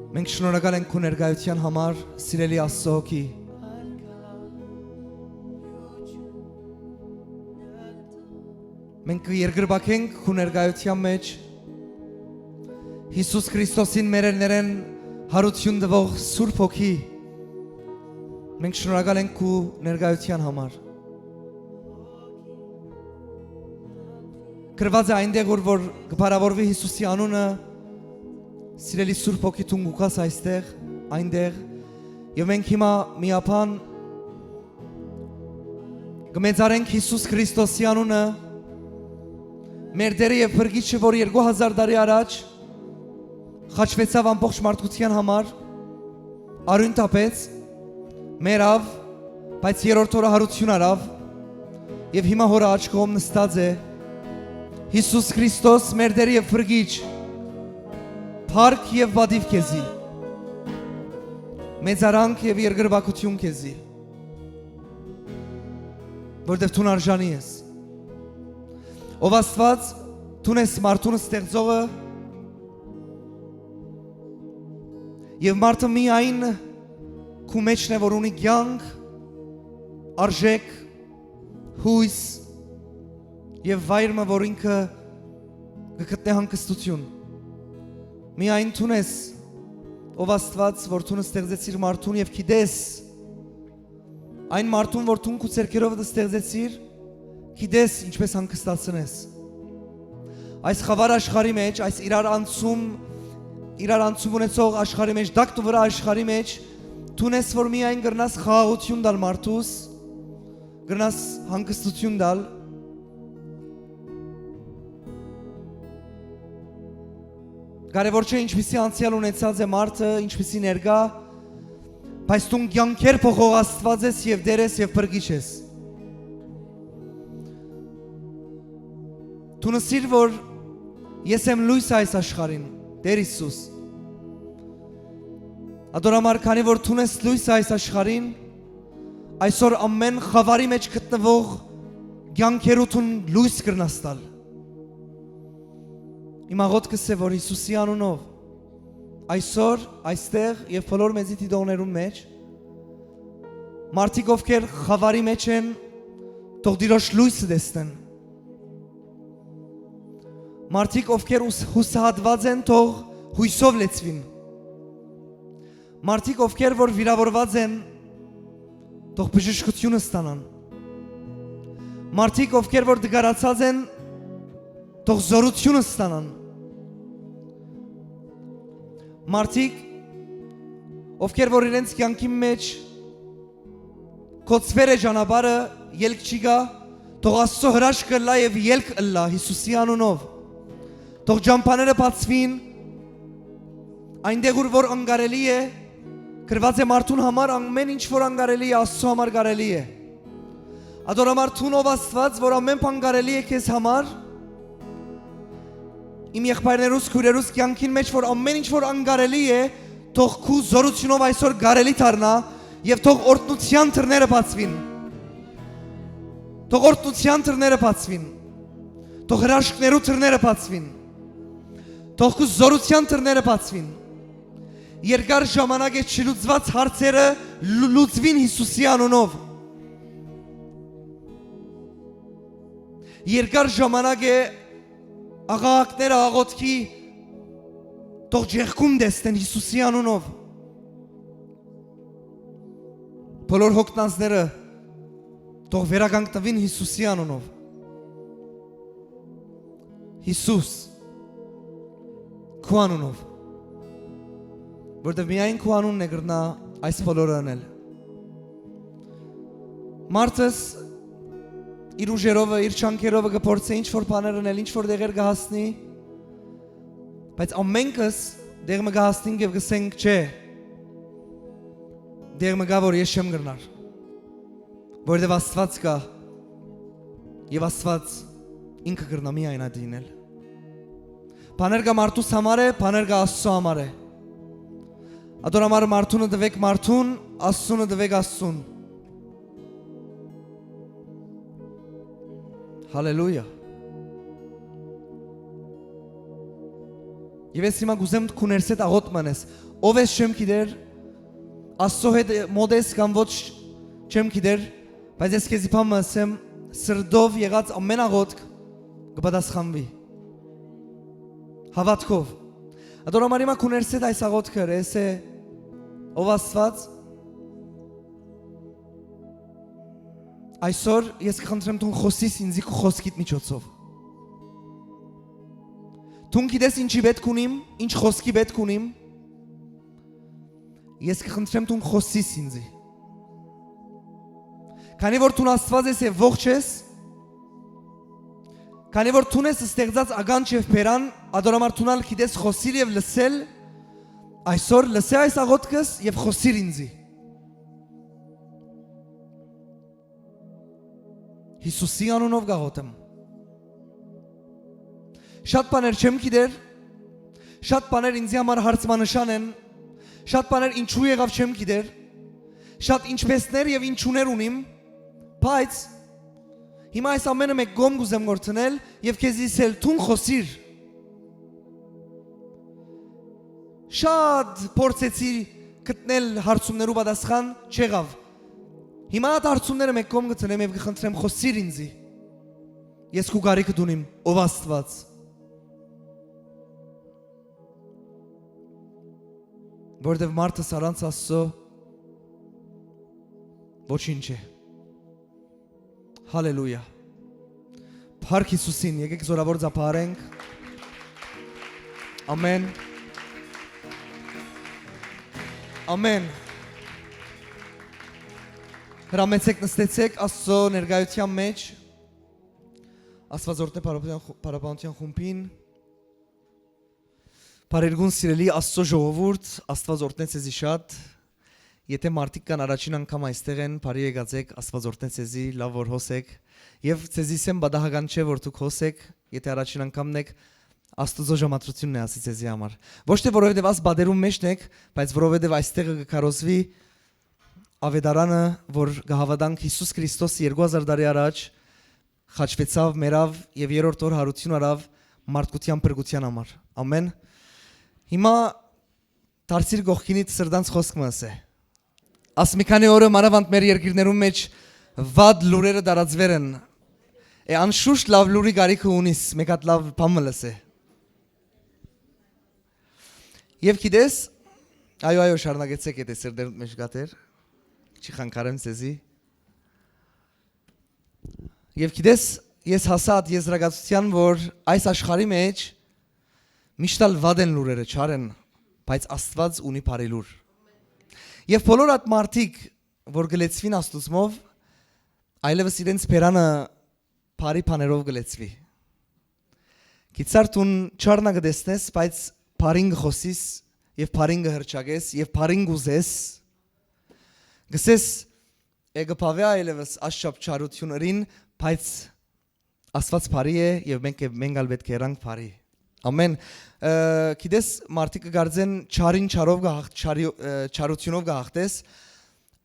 Մենք շնորհակալ ենք քո ներկայության համար, սիրելի Աստծո հոգի։ Մենք երկրբակենք քո ներկայության մեջ Հիսուս Քրիստոսին մերելներեն հարություն տվող Սուրբ Հոգի։ Մենք շնորհակալ ենք քո ներկայության համար։ Գրված է այնտեղ, որ կփառավորվի Հիսուսի անունը, սիրելի Սուրբ Հոգի դու գուքաս այստեղ, այնտեղ, եւ մենք հիմա միապան կմեծարենք Հիսուս Քրիստոսի անունը, մեր Տերը եւ Փրկիչը, որ 2000 տարի առաջ խաչվեցավ ամբողջ մարդկության համար, արյուն տապեց, մեռավ, բայց երրորդ օրը հարություն արավ եւ հիմա հորը աջ կողմ նստած է։ Հիսուս Քրիստոս, մեր Տեր եւ Փրկիչ, փառք եւ վադիվ քեզի, մեծարանք եւ երկրպագություն քեզի, որտեղ դու արժանի ես։ Ով Աստված, դու ես մարդուն ստեղծողը եւ մարդը միայն քո մեջն է, որ ունի կյանք, արժեք, հույս եւ վայրը, որ ինքը կգտնե հանգստություն։ Միայն դու ես, ով Աստված, որ դու ստեղծեցիր մարդուն եւ գիտես այն մարդուն, որ դու քո ցերկերով ստեղծեցիր, գիտես ինչպես հանգստացնես։ Այս խավար աշխարհի մեջ, այս իրար անցում ունեցող աշխարհի մեջ, դակտու վրա աշխարհի մեջ, դու ես, որ միայն գրնաս խաղաղություն տալ մարդուս, գրնաս հանգստություն տալ։ Կարևոր չէ ինչպիսի անցյալ ունեցած է մարդը, ինչպիսի ներկա, բայց դու կյանքեր փոխող Աստված ես եւ Տեր ես եւ Փրկիչ ես։ Դու նսիր, որ ես եմ լույսը այս աշխարհին, Տեր Հիսուս։ Ադորամար, քանի որ դու ես լույսը այս աշխարհին, այսօր ամեն խավարի մեջ գտնվող կյանքերուտուն լույս կրնաս տալ։ Իմ աղոթքս է, որ Հիսուսի անունով այսօր այստեղ եւ բոլոր մեծի դիտողներուն մեջ մարդիկ ովքեր խավարի մեջ են, թող Տիրոջ լույսը տեսնեն։ Մարդիկ ովքեր հուսահատված են, թող հույսով լեցվին։ Մարդիկ ովքեր որ վիրավորված են, թող բժշկությունը ստանան։ Մարդիկ ովքեր որ դգարացած են, թող զորությունը ստանան։ Մարդիկ ովքեր որ իրենց կյանքի մեջ կոծվեր է ճանապարհը, ելք չի գա, թող Աստծո հրաշքը լա եւ ելք ըլլա Հիսուսի անունով։ Թող ճամփաները բացվին, այնտեղ որ անգարելի է, գրված է մարդուն համար ամեն ինչ որ անգարելի է, Աստծո համար կարելի է։ Ադորամար դու ով Աստված, որ ամեն բան կարելի է քեզ համար, իմ եղբայրներուս, քույրերուս կյանքին մեջ, որ ամեն ինչ որ անգարելի է, թող քու զորությունով այսօր կարելի դառնա եւ թող օրհնության դռները բացվին։ Թող օրհնության դռները բացվին։ Թող հրաշքներու դռները բացվին։ Թող քու զորության դռները բացվին։ Երկար ժամանակ է չլուծված հարցերը լուծվին Հիսուսի անունով։ Երկար ժամանակ է աղաղակները աղոթքի թող ջեղքում դեսնեն Հիսուսի անունով։ Բոլոր հոգնածները թող վերականգնվին Հիսուսի անունով։ Հիսուս, քո անունով, որտեղ միայն քո անունն է գրնա այս բոլորը անել։ Մարդս իր ուժերով, իր չանքերով կփորձի ինչ-որ բաներ անել, ինչ-որ դեղեր կհասնի, բայց ամենքս դեղ մը կհասնենք եւ կսենք չէ, դեղ մը գա, որ ես չեմ գրնար, որտեղ Աստված կա եւ Աստված ինքը կրնա միայն ադինել։ Բաներ կա մարդուս համար է, բաներ կա Աստծո համար է։ Ադորամար մարդունը դվեք մարդուն, Աստծունը դվեք Աստծուն։ Հալելույա։ Եվ ես հիմա գուզեմ քու ներսեդ աղոտ մանես, ով ես չեմ գիտեր, Աստծո հետ մոտ ես կամ ոչ չեմ գիտեր, բայց ես քեզի բան ասեմ, սրտով եղած ամեն աղոտ կպատասխանվի։ Հավատքով։ Ադորամար հիմա քու ներսեդ այս աղոթքը ես է ով Աստված այսօր ես կխնդրեմ դու խոսիս ինձ քո խոսքիդ միջոցով։ Դու գիտես ինչի պետք ունիմ, ինչ խոսքի պետք ունիմ։ Ես կխնդրեմ դու խոսիս ինձ։ Քանի որ դու Աստված ես եւ ողջ ես, քանի որ դու ես ստեղծած ագանջ եւ բերան, ադորամար դու գիտես խոսիր եւ լսել, այսօր լսե այս աղոթքս եւ խոսիր ինձ։ Հիսուսի անունով գաղոթեմ։ Շատ բաներ չեմ գիտեր, շատ բաներ ինձ համար հարցմանշան են, շատ բաներ ինչու եղավ չեմ գիտեր, շատ ինչպեսներ եւ ինչուներ ունիմ, բայց հիմա այս ամենը մեկ գոմ գուզեմ գործնել եւ քեզ իսել թուն խոսիր։ Շատ փորձեցի գտնել հարցումներու պատասխան չեղավ։ Հիմա այդ հարցումները մեկ գոմ գտնեմ եւ կխնդրեմ խոսիր ինձ։ Ես քու գարիքը դունիմ, ով Աստված։ Որտեվ մարդը սարանց Աստծո ոչինչ է։ Հալելույա։ Փառք Հիսուսին, եկեք զորավոր ծափարենք։ Ամեն։ Ամեն։ Հրամեցեք նստեցեք Աստծո ներկայության մեջ։ Աստված օրհնե Փարապանության խումբին։ Բարերգուն սիրելի Աստծո ժողովուրդ, Աստված օրհնե ցեզի շատ։ Եթե մարդիկ կան առաջին անգամ այստեղ են, բարի եկածեք, Աստված օրհնե ցեզի, լավ որ հոսեք։ Եվ ցեզիս եմ բադահական չէ որ դուք հոսեք, եթե առաջին անգամն եք, Աստծո ժամադրությունն է ասի ցեզի համար։ Ոչ թե որովհետև աս բادرում մեջն եք, բայց որովհետև այստեղը կկարոզվի ավետարանը, որ գահավադանք Հիսուս Քրիստոսի 2000 տարի առաջ խաչվեցավ մերավ եւ երրորդ օր հարություն արավ մարդկության փրկության համար։ Ամեն։ Հիմա դարձիր գողքինից սրտանց խոսքը ասե։ Աս մի քանի օրը մանավանդ մեր երկիրներում մեջ վատ լուրերը դարածվեր են։ Անշուշտ լավ լուրի գարիքը ունիս, մեկ հատ լավ բան լսե։ Եվ գիտես, այո, շարունակեցեք եթե սրտերդ մեջ գատեր, չի խանգարեմ ցեզի։ Եվ գիտես, ես հասած եզրակացության, որ այս աշխարհի մեջ միշտ վատ են լուրերը, չարեն, բայց Աստված ունի բարի լուր։ Եվ բոլոր այդ մարդիկ, որ գլեցվին Աստծով, այլևս իրենց բերանը բարի բաներով գլեցվի։ Գիտար դու չարնա կտեսնես, բայց բարին խոսիս եւ բարին հրճագես եւ բարին գուզես։ Գսես եկապավե այլևս աշճապ չարություններին, բայց Աստված բարի է եւ մենք ալ պետք է երանք բարի։ Ամեն։ Գիտես մարդիկ կգարձեն չարին չարով չարությունով գահտես,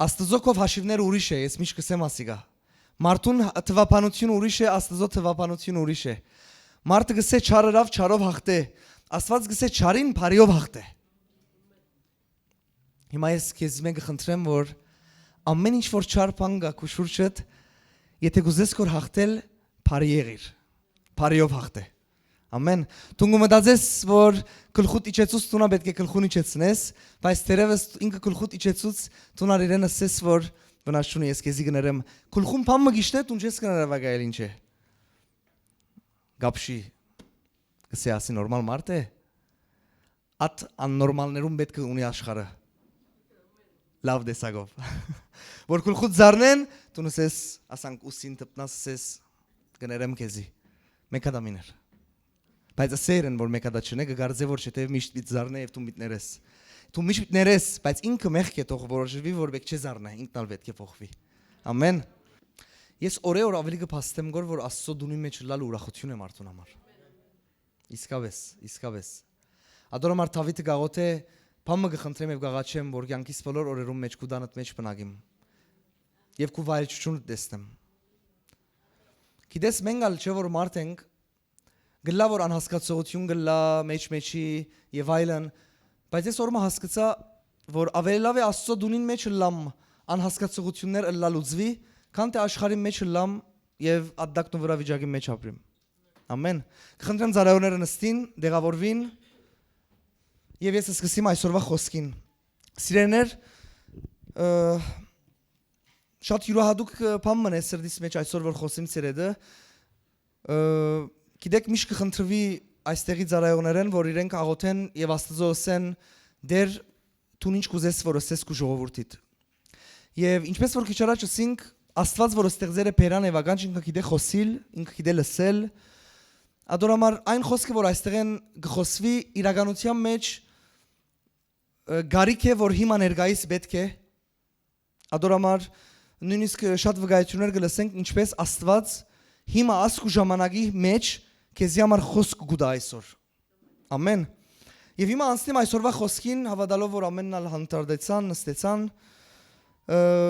Աստծո կով հաշիվներ ուրիշ է, ես միշտ կսեմ ասիգա։ Մարդուն թվապանություն ուրիշ է, Աստծո թվապանություն ուրիշ է։ Մարդը գսե չարերով չարով հաղթե, Աստված գսե չարին բարիով հաղթե։ Հիմա ես քեզ մեկ խնդրեմ, որ ամեն ինչ որ չար բան գա քու շուրջդ, եթե գուզես կոր հաղթել, բարի եղիր, բարիով հաղթե։ Ամեն։ Դու մտածես, որ գլխուտ իջեցուց դու պետք է գլխուն իջեցնես, բայց դերևս ինքը գլխուտ իջեցուց դու իրեն ասես, որ վնասունի ես քեզի գներեմ, գլխուն բան մգիշնե դու չես կներավագայել ինչ է։ Գապշի։ Գսե ասի նորմալ մարդ է։ At աննորմալներում պետք է ունի աշխարհը։ Լավ դեսագով։ Որ գլխուտ զառնեն, դու ասես, ասանք ուսին տպնաս ասես գներեմ քեզի։ Մեկ հադամիներ։ Բայց ասերեն որ մեկ հադա չնե գարձե որ չտեվ միշտ պիտ զառնե եւ դու միտներես։ Դու միշտ ներես, բայց ինքը մեղք է թող որոշվի որ մեկ չէ զառնա, ինքն ալ պետք է փոխվի։ Ամեն։ Ես օրե-օր ավելի կփաստեմ գոր որ Աստծո դունի մեջ լալ ուրախություն է մարդուն համար։ Իսկավես։ Ադորամար Դավիթը գաղոթե բամը գխնդրեմ եւ գաղաչեմ որ կյանքիս բոլոր օրերում մեջ կուդանդ մեջ բնագիմ։ Եվ քու վայրիչություն տեսնեմ։ Գիտես մենք ալ չէ որ մարդ ենք գլա որ անհասկացողություն գլա մեջի եւ այլն, բայց ես օրը հասկացա, որ ավելի լավ է Աստծո դունին մեջ լամ անհասկացողություններ լալուծվի, քան թե աշխարհի մեջ լամ եւ ադակնու վրա վիճակի մեջ ապրիմ։ Ամեն։ Կխնդրեմ ծառայողները նստին, դեղավորվին եւ ես սկսեմ այսօրվա խոսքին։ Սիրելիներ, շատ յուրահատուկ բան մնա սրտիս մեջ այսօր որ խոսեմ ցերեդը։ Գիտեք միշտ կխնդրվի այստեղի ծառայողներեն, որ իրենք աղոթեն եւ Աստծո ասեն դեր դու ինչ կուզես որ ասես քու ժողովրդիդ։ Եւ ինչպես որ քիչ առաջ ասինք, Աստված որ ստեղծել է բերան եւ ականջ ինքը գիտե խոսիլ, ինքը գիտե լսել։ Ադորամար այն խոսքը որ այստեղ են գխոսվի իրականության մեջ գարիք է որ հիմա ներկայիս պետք է։ Ադորամար նույնիսկ շատ վկայություններ կլսենք ինչպես Աստված հիմա ասկու ժամանակի մեջ քեզի համար խոսք գուտա այսօր։ Ամեն։ Եվ հիմա անցնեմ այսօրվա խոսքին, հավատալով որ ամենն ալ հանդարտեցան, նստեցան։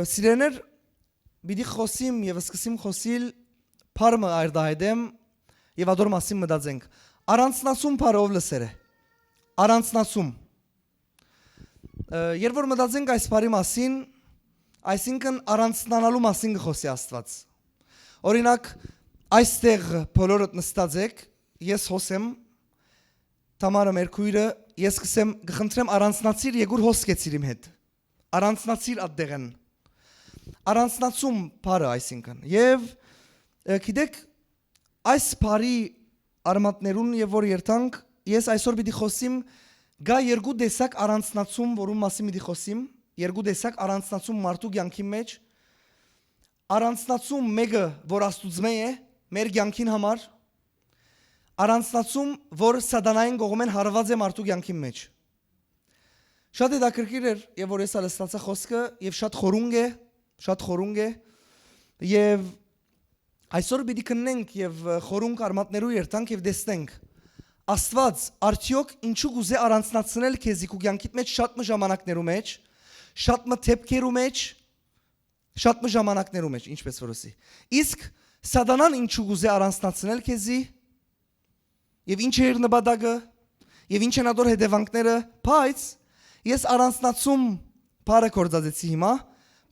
Սիրելիներ, պիտի խոսիմ եւ սկսեմ խոսիլ փարմը այրդահայդեմ եւ ադոր մասին մտածենք։ Առանցնացում փարով լսերը։ Առանցնացում։ Երբ որ մտածենք այս փարի մասին, այսինքն առանցնանալու մասին կխոսի Աստված։ Օրինակ, այստեղ բոլորդ նստած եք, ես հոսեմ, Թամարը մեր քույրը, ես կսեմ կխնդրեմ առանցնացիր եկուր հոսքեցիր իմ հետ։ Առանցնացիր այդտեղն։ Առանցնացում բառը այսինքն։ Եվ գիտեք այս բառի արմատներուն եւ որ երթանք ես այսօր պիտի խոսիմ գա երկու տեսակ առանցնացում, որում մասին պիտի խոսիմ, երկու տեսակ առանցնացում մարդու կյանքի մեջ։ Առանցնացում մեկը, որ Աստուծո է, մեր կյանքին համար, առանցնացում, որ սատանային կողմեն հարված է մարդու կյանքի մեջ։ Շատ հետաքրքիր էր, եւ որ ես ալստացա խոսքը, եւ շատ խորունգ է, եւ այսօր պիտի քննենք եւ խորունգ արմատներու երթանք եւ տեսնենք Աստված արդյոք ինչու գուզե առանցնացնել քեզի քու կյանքիդ մեջ շատ ժամանակներու մեջ, շատ թեփքերու մեջ, շատ ժամանակներու մեջ, ինչպես որ ասի։ Իսկ սատանան ինչու գուզե առանցնացնել քեզի եւ ինչ է իր նպատակը եւ ինչ են ադոր հետևանքները, բայց ես առանցնացում բառը կորցածեցի հիմա,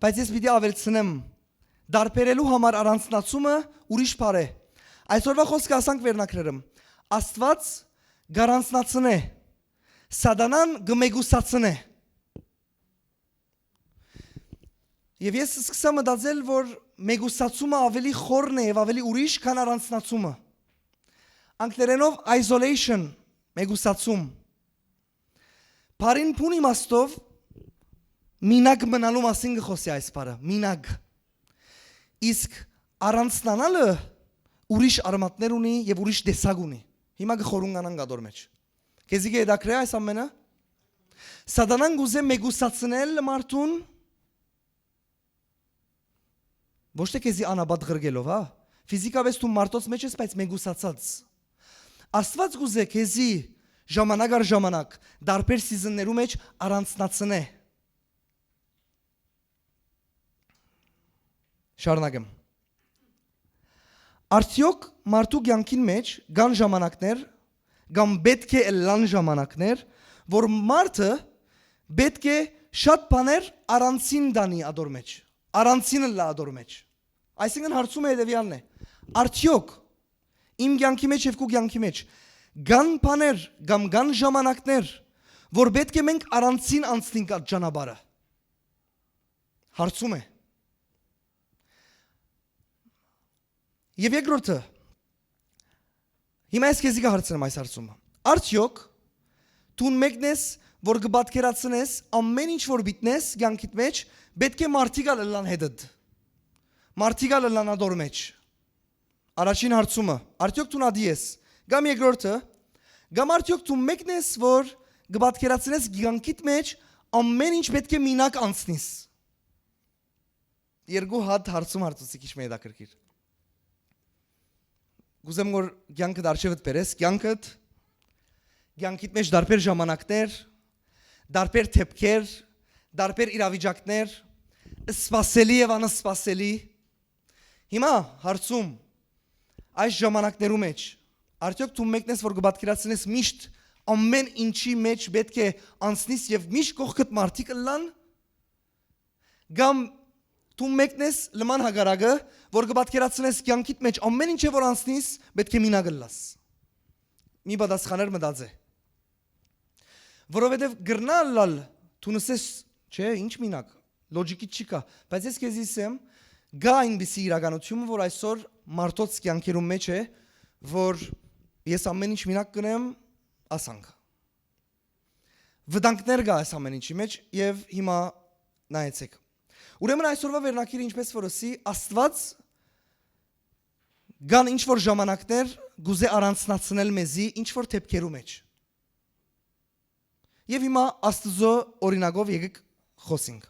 բայց ես պիտի ավելցնեմ դարբերելու համար առանցնացումը ուրիշ բառ է։ Այսօրվա խոսքը ասանք վերնակրերում։ Աստված գարանցնացնե, սատանան գմեգուսացնե։ Եվ ես սկսա մտածել, որ մեգուսացումը ավելի խորն է եւ ավելի ուրիշ, քան առանցնացումը։ Անգլերենով isolation, մեգուսացում։ Բարին փուն իմաստով մինակ մնալու մասին կխոսի այս բառը, մինակ։ Իսկ առանցնանալը ուրիշ արմատներ ունի եւ ուրիշ տեսակ ունի։ Հիմա կխորունգանան գադոր մեջ։ Քեզի գեդակրե այս ամենը։ Սատանան գուզե մեգուսացնել մարդուն։ Ոչ թե քեզի անաբադ գրգելով, հա։ Ֆիզիկապես դու մարդոց մեջ ես, բայց մեգուսացած։ Աստված գուզե քեզի ժամանակ առ ժամանակ դարբեր սիզոններու մեջ առանցնացնե։ Շարունակեմ։ Արդյոք մարդու կյանքին մեջ կան ժամանակներ, կամ պետք է լան ժամանակներ, որ մարդը պետք է շատ բաներ առանցին դանի ադոր մեջ, առանցինը լա ադոր մեջ։ Այսինքն հարցումը հետևյալն է. արդյոք իմ կյանքի մեջ եւ քու կյանքի մեջ կան բաներ կամ կան ժամանակներ, որ պետք է մենք առանցին անցնենք այդ ճանապարհը։ Հարցում է։ Եվ երկրորդը, հիմա ես քեզի կհարցնեմ այս հարցումը։ Արդյոք դու մեկն ես, որ կպատկերացնես ամեն ինչ որ բիտնես կյանքիդ մեջ, պետք է մարդիկա լան հետդ։ Մարդիկա լան ադոր մեջ։ Առաջին հարցումը, արդյոք դու նադի ես։ Կամ երկրորդը, կամ արդյոք դու մեկն ես, որ կպատկերացնես կյանքիդ մեջ ամեն ինչ պետք է մինակ անցնես։ Երկու հատ հարցում հարցուցի քիչ մի հետաքրքիր։ Գուզեմ որ կյանքդ արժևդ բերես, կյանքիդ մեջ դարբեր ժամանակներ, դարբեր թեփքեր, դարբեր իրավիճակներ, սպասելի եւ անսպասելի։ Հիմա հարցում այս ժամանակներու մեջ Արդյոք դու մեկն ես, որ կպատկերացնես միշտ ամեն ինչի մեջ պետք է անցնես եւ միշտ կողքդ մարդիկ լան։ Կամ դու մեկն ես լման հագարակը, որ կպատկերացնես կյանքիդ մեջ ամեն ինչ որ անցնես, պետք է մինակ լաս։ Մի պատասխաներ մտածե։ Որովհետեւ գրնալալ դու նսես, չէ, ինչ մինակ, լոջիկի չի կա, բայց ես քեզ ասեմ, գա այնպիսի իրականություն, որ այսօր մարդոց կյանքերում մեջ է, որ ես ամեն ինչ մինակ կնեմ, ասանք։ Վտանգներ գա այս ամեն ինչի մեջ եւ հիմա նայեցեք։ Ուրեմն այսօրվա վերնակիրը ինչպես որ ասի, Աստված գան ինչ որ ժամանակներ գուզե առանցնացնել մեզի ինչ որ թեփքերու մեջ։ Եվ հիմա Աստծո օրինակով եկեք խոսենք։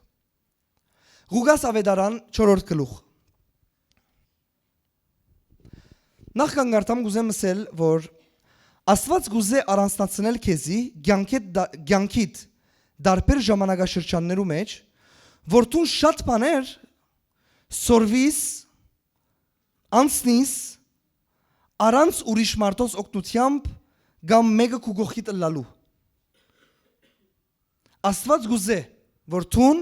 Ղուկաս ավետարան 4-րդ գլուխ։ Նախքան գարտամ գուզեմ ասել, որ Աստված գուզե առանցնացնել քեզի կյանքիդ դարբեր ժամանակաշրջաններու մեջ, որ դու շատ բաներ սորվիս, անցնիս, առանց ուրիշ մարդոց օգնությամբ կամ մեկը քու գողքիդ լալու։ Աստված գուզե, որ դու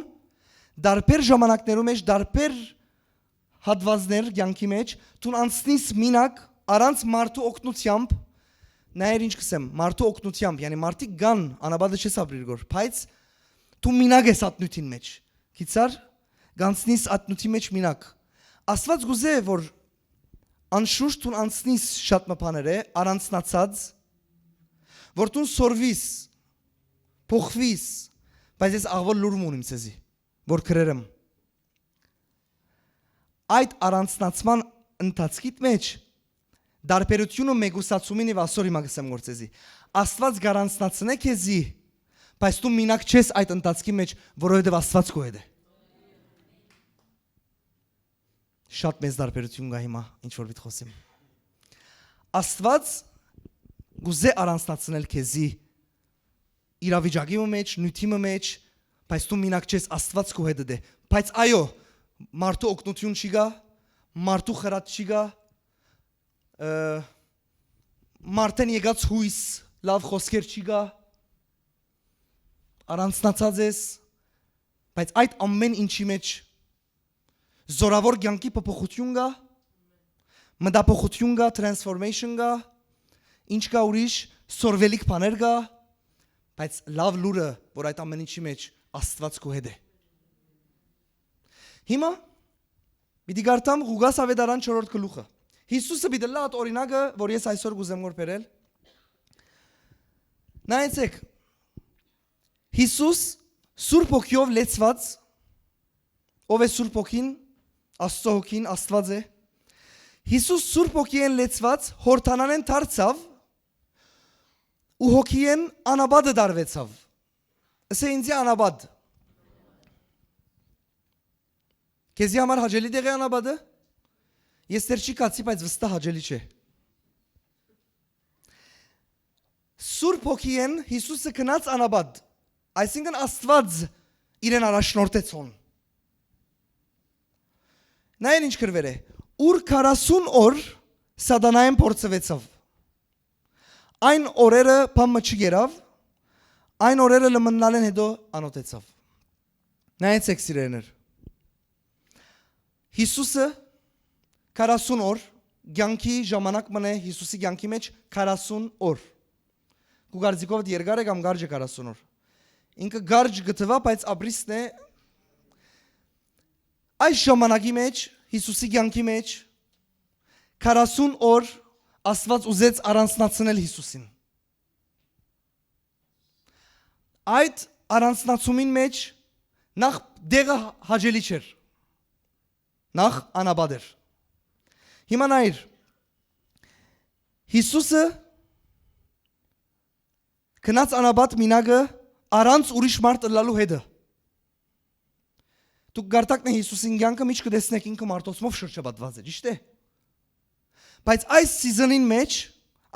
դարբեր ժամանակներու մեջ, դարբեր հատվածներ կյանքի մեջ, դու անցնիս մինակ առանց մարդու օգնությամբ, նայր ինչ կսեմ, մարդու օգնությամբ, յանի մարդիկ գան, անաբադը չես ապրիր գոր, բայց դու մինակ ես ատնութին մեջ, կիցար, գանցնիս ատնութի մեջ մինակ։ Աստված գուզե, որ անշուշտ դու անցնիս շատ մպաներ է, առանցնացած, որ դու սորվիս, փոխվիս, բայց ես աղվոր լուրում ունիմ ցեզի, որ քրերեմ։ Այդ առանցնացման ընթացքիդ մեջ դարբերությունը մեգուսացումին եւ ասորի մագսեմ գործեզի։ Աստված գարանցնացնե քեզի, բայց դու մինակ չես այդ ընթացքի մեջ, որովհետեւ Աստված քո հետ է։ Շատ մեծ դարբերություն կա հիմա, ինչ որ պիտի խոսեմ։ Աստված գուզե առանցնացնել քեզի իրավիճակի մեջ, նյութի մեջ, բայց դու մինակ չես, Աստված քո հետ է։ Բայց այո, մարդու օգնություն չի գա, մարդու խրատ չի գա, մարդեն եկած հույս, լավ խոսքեր չի գա, առանցնացած ես, բայց այդ ամեն ինչի մեջ զորավոր կյանքի փոփոխություն կա, մտափոխություն կա, transformation կա, ինչ կա ուրիշ, սորվելիք բաներ կա, բայց լավ լուրը, որ այդ ամեն ինչի մեջ Աստված քո հետ է։ Հիմա պիտի գարտամ Ղուկաս ավետարան 4-րդ գլուխը։ Հիսուսը պիտի լա այդ օրինակը, որ ես այսօր գուզեմ որ բերել։ Նայեցեք։ Հիսուս Սուրբ Հոգիով լեցված, ով է Սուրբ Հոգին, Աստծո Հոգին, Աստված է։ Հիսուս Սուրբ Հոգիեն լեցված հորթանանեն դարձավ ու Հոգիեն անաբադը դարվեցավ։ Ասե ինձ անաբադ։ Քեզի համար հաջելի դեղ է անաբադը։ Ես դեռ չի կացի, բայց վստահ հաջելի չէ։ Սուրբ Հոգիեն Հիսուսը գնաց անաբադ, այսինքն Աստված իրեն առաջնորդեցոն։ Նայեն ինչ գրվել է, ուր 40 օր սատանային փորձվեցավ։ Այն օրերը բամը չգերավ, այն օրերը լմնալեն հետո անոտեցավ։ Նայեցեք սիրելիներ։ Հիսուսը 40 օր կյանքի ժամանակ մնե Հիսուսի կյանքի մեջ 40 օր։ Գուգարձիկով երկար է կամ գարջ է 40 օր։ Ինքը գարջ գտվա, բայց ապրիսն է այս ժամանակի մեջ, Հիսուսի կյանքի մեջ 40 օր Աստված ուզեց առանցնացնել Հիսուսին։ Այդ առանցնացումին մեջ նախ դեղը հաջելի չէր։ Նախ անաբադ էր։ Հիմա նայր, Հիսուսը գնաց անաբադ մինագը առանց ուրիշ մարդ լալու հետը։ Դուք գարտակն է Հիսուսին կյանքը միջ կտեսնեք ինքը մարդոցմով շրջապատված է, ճիշտ է։ Բայց այս սիզոնին մեջ,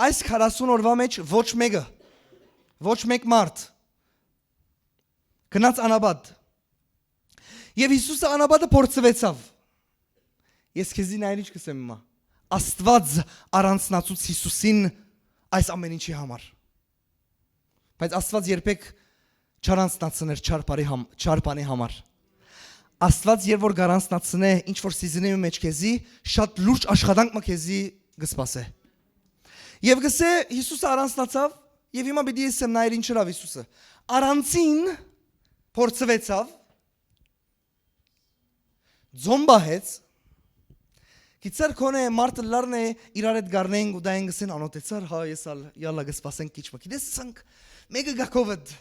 այս 40 օրվա մեջ ոչ մեկը, ոչ մեկ մարդ գնաց անաբադ։ Եվ Հիսուսը անաբադը փորձվեցավ։ Ես քեզի նայր ինչ կսեմ հիմա։ Աստված առանցնացուց Հիսուսին այս ամեն ինչի համար։ Բայց Աստված երբեք չարանցնացներ չար բանի համար։ Աստված երբ որ գարանցնացնե ինչ որ սիզոնի մեջ քեզի շատ լուրջ աշխատանք մը քեզի գսպասե։ Եվ գսե Հիսուսը արանցնացավ եւ հիմա պիտի ասեմ նայր ինչ էր Հիսուսը։ Արանցին փորձվեցավ Ձոմբահեց Գիցար կոնե մարդը լարն է իրար հետ գարնեն ու դային գսեն անոտեցար հա ես ալ յալա գսպասենք քիչ մը գիտես ցանկ մեկը գակովդ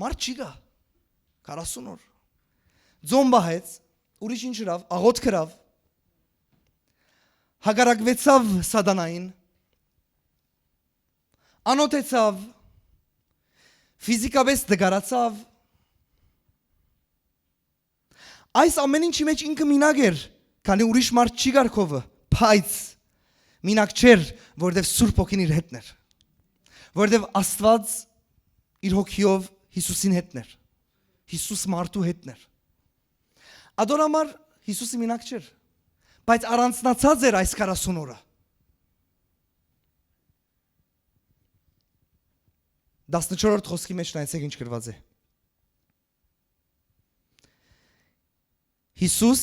մարդ չի գա 40 օր Ձոմբահեց ուրիշ ինչ հրավ աղոտ քրավ հագարակվեցավ սադանային անոտեցավ ֆիզիկապես դգարացավ այս ամեն ինչի մեջ ինքը մինակ էր, քանի ուրիշ մարդ չի գար քովը, բայց մինակ չէր, որովհետև Սուրբ Հոգին իր հետն էր, որովհետև Աստված իր հոգիով Հիսուսին հետն էր, Հիսուս մարդու հետն էր, ադոր համար Հիսուսը մինակ չէր, բայց առանձնացած էր այս 40 օրը, 14-րդ խոսքի մեջ նայեցեք ինչ գրված է, Հիսուս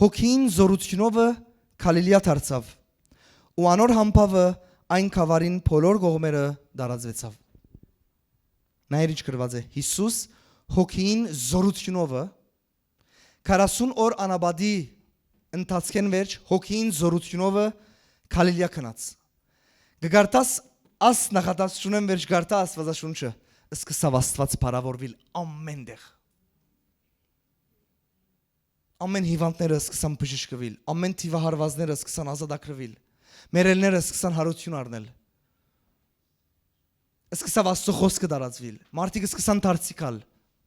հոգին զորությունով Գալիլեա դարձավ ու անոր համբավը այն քավարին բոլոր կողմերը դարածվեցավ Նայր ինչ գրված է Հիսուս հոգին զորությունով 40 օր անաբադի ընթացքեն վերջ հոգին զորությունով Գալիլեա քնած Գգարտաս աս նախատասությունն վերջ գարտա Աստվածաշունչը սկսավ Աստված փառավորվել ամենտեղ Ամեն հիվանդները սկսան բժշկվել, ամեն թիվահարվածները սկսան ազատագրվել, մերելները սկսան հարություն առնել, սկսավ Աստծո խոսքը տարածվել, մարդիկ սկսան դարձիկալ,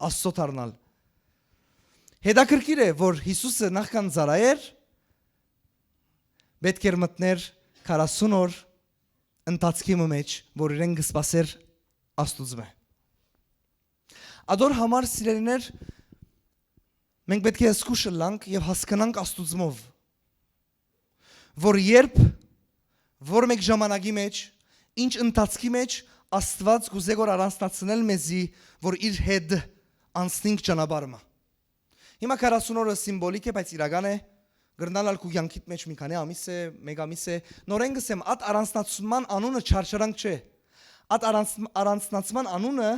Աստծո դառնալ։ Հետաքրքիր է, որ Հիսուսը նախքան ծառայեր, պետք էր մտներ 40 օր ընթացքի մեջ, որ իրեն կսպասեր Աստուծո։ Ադոր համար սիրելիներ Մենք պետք է զգուշ լանք եւ հասկանանք Աստուծմով որ երբ որ մեկ ժամանակի մեջ ինչ ընթացքի մեջ Աստված գուզե որ առանցնացնել մեզի որ իր հետ անցնենք ճանապարհը Հիմա 40 օրը սիմվոլիկ է բայց իրական է գրնալալ քու յանքիդ մեջ մի քանի ամիս է մեկ ամիս է նորեն գսեմ ատ առանցնացման անունը չարչարանք չէ ատ առանցնացման անունը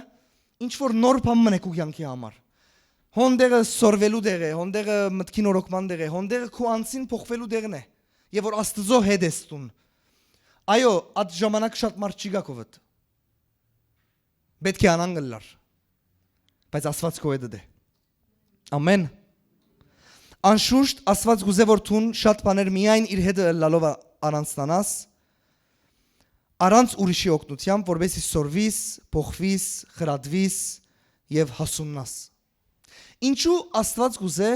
ինչ որ նոր բան մնե քու յանքի համար Հոնդերը սորվելու դեղ է, հոնդերը մտքին օրոքման դեղ է, հոնդերը քու անցին փոխվելու դեղն է, եւ որ Աստծո հետ ես տուն։ Այո, այդ ժամանակ շատ մարդ չի գա քովդ։ Պետք է անան գլար։ Բայց Աստված քո հետ է։ Ամեն։ Անշուշտ Աստված գուզե որ տուն շատ բաներ միայն իր հետ լալով առանցնանաս, առանց ուրիշի օգնությամբ, որովհետեւ սորվիս, փոխվիս, խրատվիս եւ հասուննաս։ Ինչու Աստված գուզե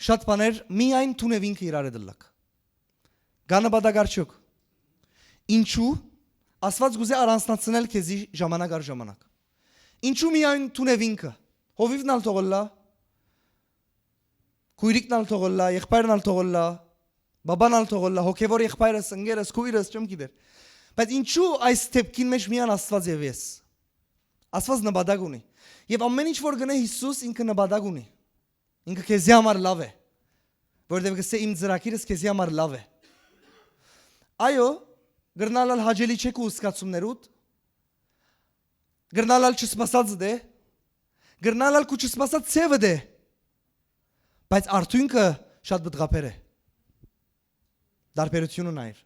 շատ բաներ միայն տունև ինքը իրար դլակ։ Գանաբադագարչուկ։ Ինչու Աստված գուզե առանցնացնել քեզի ժամանակ առ ժամանակ։ Ինչու միայն տունև ինքը։ Հովիվն ալ թողոլա։ Քույրիկն ալ թողոլա, եղբայրն ալ թողոլա, բաբան ալ թողոլա, հոգևոր եղբայրս, ընկերս, քույրս, չեմ գիտեր։ Բայց ինչու այս թեփքին մեջ միայն Աստված եւ ես։ Աստված նպատակ ունի։ Եվ ամեն ինչ որ գնե Հիսուս ինքը նպատակ ունի։ Ինքը քեզի համար լավ է։ Որտեղ գսե իմ ծրագիրս քեզի համար լավ է։ Այո, գրնալալ հաջելի չէ քու սկացումներուդ։ Գրնալալ չսպասած դե։ Գրնալալ քու չսպասած ցևը դե։ Բայց արդյունքը շատ բդղապեր է։ Դարբերությունը նայր։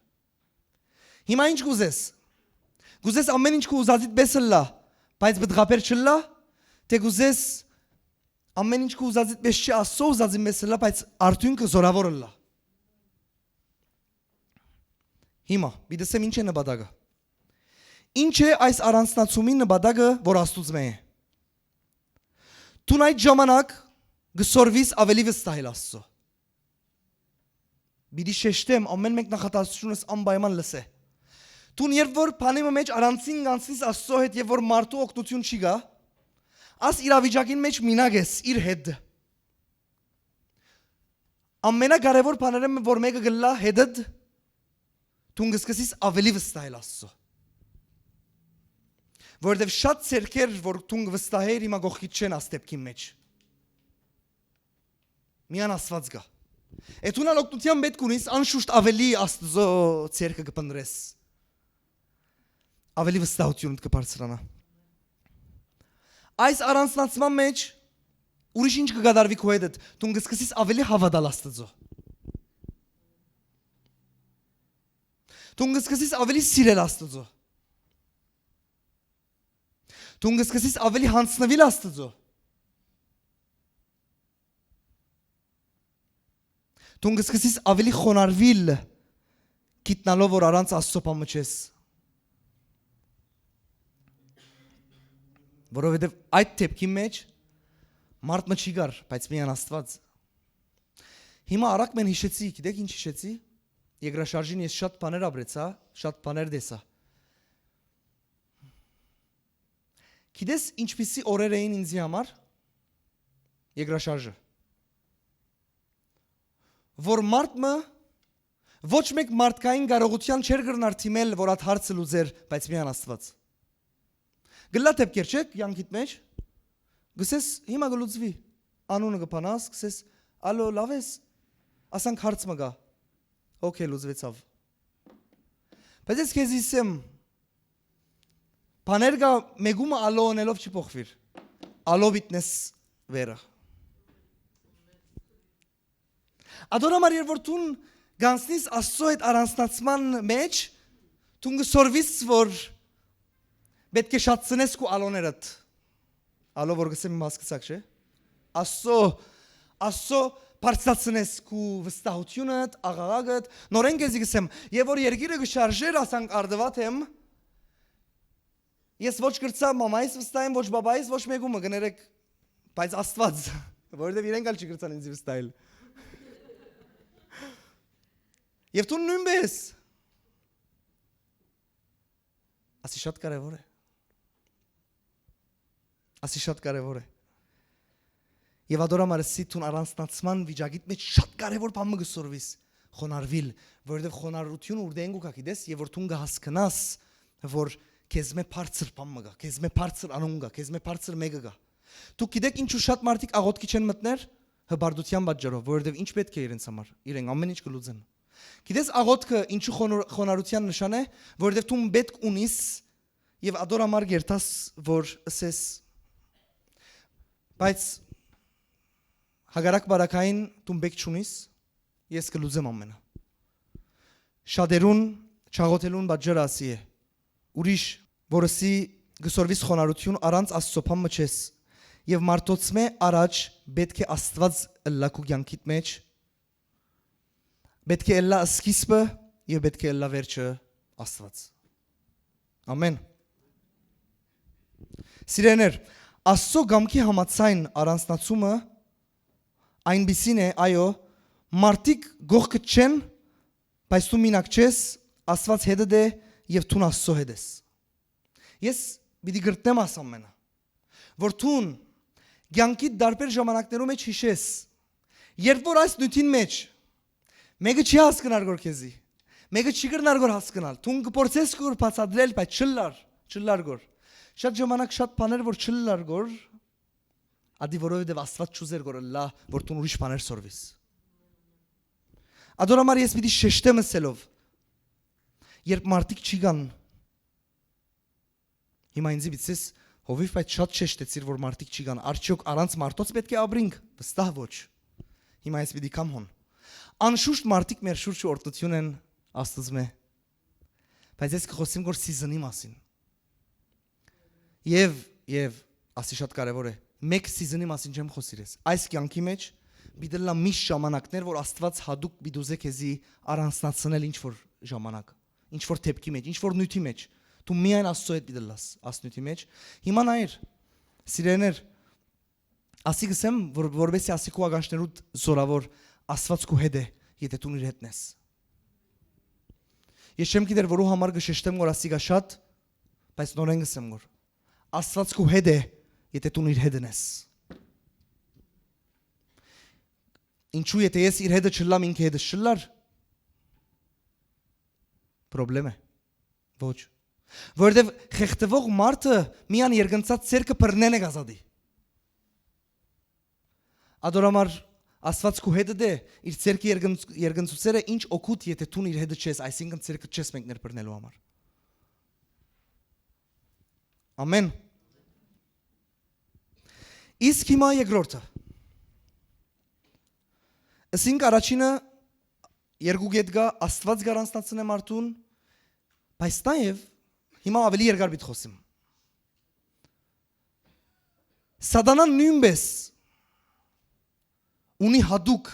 Հիմա ինչ կուզես։ Կուզես ամեն ինչ քու ուզածիդ պես լա, բայց բդղապեր չլա։ Թե կուզես ամեն ինչ քու ուզածիդ պես չի Աստծո ուզածի պես լա, բայց արդյունքը զորավոր լա։ Հիմա բիդեսեմ ինչ է նպատակը։ Ինչ է այս առանցնացումի նպատակը, որ Աստուծո է։ Դու այդ ժամանակ գսորվիս ավելի վստահել Աստծո։ Բիդի շեշտեմ ամեն մեկ նախատասությունս անպայման լսե։ Դու երբ որ բանի մեջ առանցին գանցես Աստծո հետ եւ որ մարդու օգնություն չի գա, աս իրավիճակին մեջ մինակ ես իր հետ։ Ամենակարևոր բաները որ մեկը գլա հետդ Դու կսկսես ավելի վստահել Աստծո։ Որովհետև շատ ցերկեր, որ դու վստահեր, հիմա գողքից չեն աստեպքի մեջ։ Միան Աստված գա։ Այդ ունալ օգնության պետք ունես անշուշտ ավելի Աստծո ցերկը կփնտրես։ Ավելի վստահություն կբարձրանա։ Այս առանձնացման մեջ ուրիշ ինչ կգադարվի քո հետ, դու կսկսես ավելի հավատալ Աստծո։ Դու կսկսես ավելի սիրել Աստծո։ Դու կսկսես ավելի հանձնվել Աստծո։ Դու կսկսես ավելի խոնարհվել գիտնալով որ առանց Աստծո բամը չես։ Որովհետև այդ դեպքի մեջ մարդ մը չի գար, բայց միան Աստված։ Հիմա արագ մեն հիշեցի, գիտեք ինչ հիշեցի։ Երկրաշարժին ես շատ բաներ ապրեցա, շատ բաներ տեսա։ Գիտես ինչպիսի օրեր էին ինձի համար։ Երկրաշարժը։ Որ մարդը ոչ մեկ մարդկային կարողության չէր գրնար թիմել, որ այդ հարցը լուծեր, բայց միան Աստված։ Գլա դեպքեր չէ, յանքիդ մեջ։ Գսես հիմա գլուծվի։ Անունը կփանաս, գսես ալո լավ ես։ Ասանք հարց մը գա։ Okay, լուծվեցավ։ Բայց ես քեզ իսեմ բաներ գա մեգումը ալո անելով չի փոխվիր։ Ալո բիտնես վերը։ Ադորամար երբ որ գանցնիս Աստծո հետ առանձնացման մեջ, դու գսորվիս որ պետք է շատցնես քո ալոներդ։ Ալո որ գսեմ մասկացակ չէ։ Աստծո բարձրացնես քո վստահությունդ, աղաղակդ, նորեն գեզի գսեմ, եւ որ երգիրը գշարժեր ասանք արդված եմ։ Ես ոչ գրծա մամայիս վստահեմ, ոչ բաբայիս, ոչ մեգումը գներեք, բայց Աստված, որովհետեւ իրենք ալ չգրծան ինձ վստահել։ Եվ դու նույնպես ասի շատ կարևոր է։ Ասի շատ կարևոր է։ Եվ ադորամար սիթուն առանձնացման վիճակիդ մեջ շատ կարևոր բան մը գսորվիս խոնարհվել, որովհետև խոնարհությունը ուր դեն գուկա գիտես, եւ որ դու կհասկանաս, որ քեզ մե բարձր բան մը գա, քեզ մե բարձր անուն գա, քեզ մե բարձր մեկը գա։ Դու գիտեք ինչու շատ մարդիկ աղոթքի չեն մտներ հբարդության պատճառով, որովհետև ինչ պետք է իրենց համար, իրենք ամեն ինչ կլուծեն։ Գիտես աղոթքը ինչու խոնարհության նշան է, որովհետև դու պետք ունիս եւ ադորամար գերտաս, որ ասես բայց հագարակ բարակային դու պետք չունիս, ես կլուծեմ ամենը։ Շատերուն չաղոթելուն պատճառը ասի է։ Ուրիշ որսի գսորվիս խոնարհություն առանց Աստծո բամը չես եւ մարդոցմե առաջ պետք է Աստված լակու կյանքիդ մեջ պետք է լա սկիզբը եւ պետք է լա վերջը Աստված ամեն Սիրեներ Աստծո գամքի համացայն առանձնացումը այնպիսին է այո մարդիկ գողքը չեն բայց դու մինակ չես Աստված հետդ է եւ դու Աստծո հետ ես ես պիտի գրտնեմ ասամ մենա որ դու կյանքի դարբեր ժամանակներում մեջ հիշես երբ որ այս նյութին մեջ մեկը չի հասկանար գոր քեզի մեկը չի գրնար գոր հասկանալ դու կփորձես գոր բացատրել բայց չլար գոր շատ ժամանակ շատ բաներ որ չլար գոր ադի որովհետև Աստված չուզեր գոր լա որ դու ուրիշ բաներ սորվիս ադորամար ես պիտի շեշտեմ ասելով երբ մարդիկ չի գան հիմա ինձ իցես հովիվ բայց շատ շեշտեցիր որ մարդիկ չի գան արդյոք առանց մարդոց պետք է ապրենք վստահ ոչ հիմա ես պիտի կամ հոն անշուշտ մարդիկ մեր շուրջը օրտնություն են Աստծո բայց ես կխոսեմ գոր սիզոնի մասին եւ ասի շատ կարևոր է մեկ սիզոնի մասին չեմ խոսիր ես այս կյանքի մեջ պիտի լա միշտ ժամանակներ որ Աստված հadouk պիտի քեզի առանձնացնել ինչ որ ժամանակ ինչ որ դեպքի մեջ ինչ որ նյութի մեջ դու միայն Աստծո հետ պիտի լաս ասնյութի մեջ հիմա նայր սիրեներ ասի գսեմ որովհետեւ ասի քո ագանչներուդ զորավոր Աստված քո հետ է եթե դու իր հետն ես ես չեմ գիտեր որու համար գշեշտեմ որ ասի գա շատ բայց նորեն գսեմ որ Աստված քո հետ է եթե դու իր հետն ես ինչու եթե ես իր հետը չլամ ինքը հետը չլար Պրոբլեմ է։ Ոչ։ Որովհետև խեղդվող մարդը միան երգնցած ցերկը բռնեն է գազադի։ Ադորամար Աստված քու հետը դե իր ցերկի երգնցուցերը ինչ օգուտ եթե դու իր հետը չես, այսինքն ցերկը չես մեկներ բռնելու համար։ Ամեն։ Իսկ հիմա երկրորդը։ Ասինք առաջինը երկու գետ գա Աստված գարանցնացնե մարդուն, բայց նաև հիմա ավելի երկար պիտի խոսեմ։ Սատանան նույնպես ունի հատուկ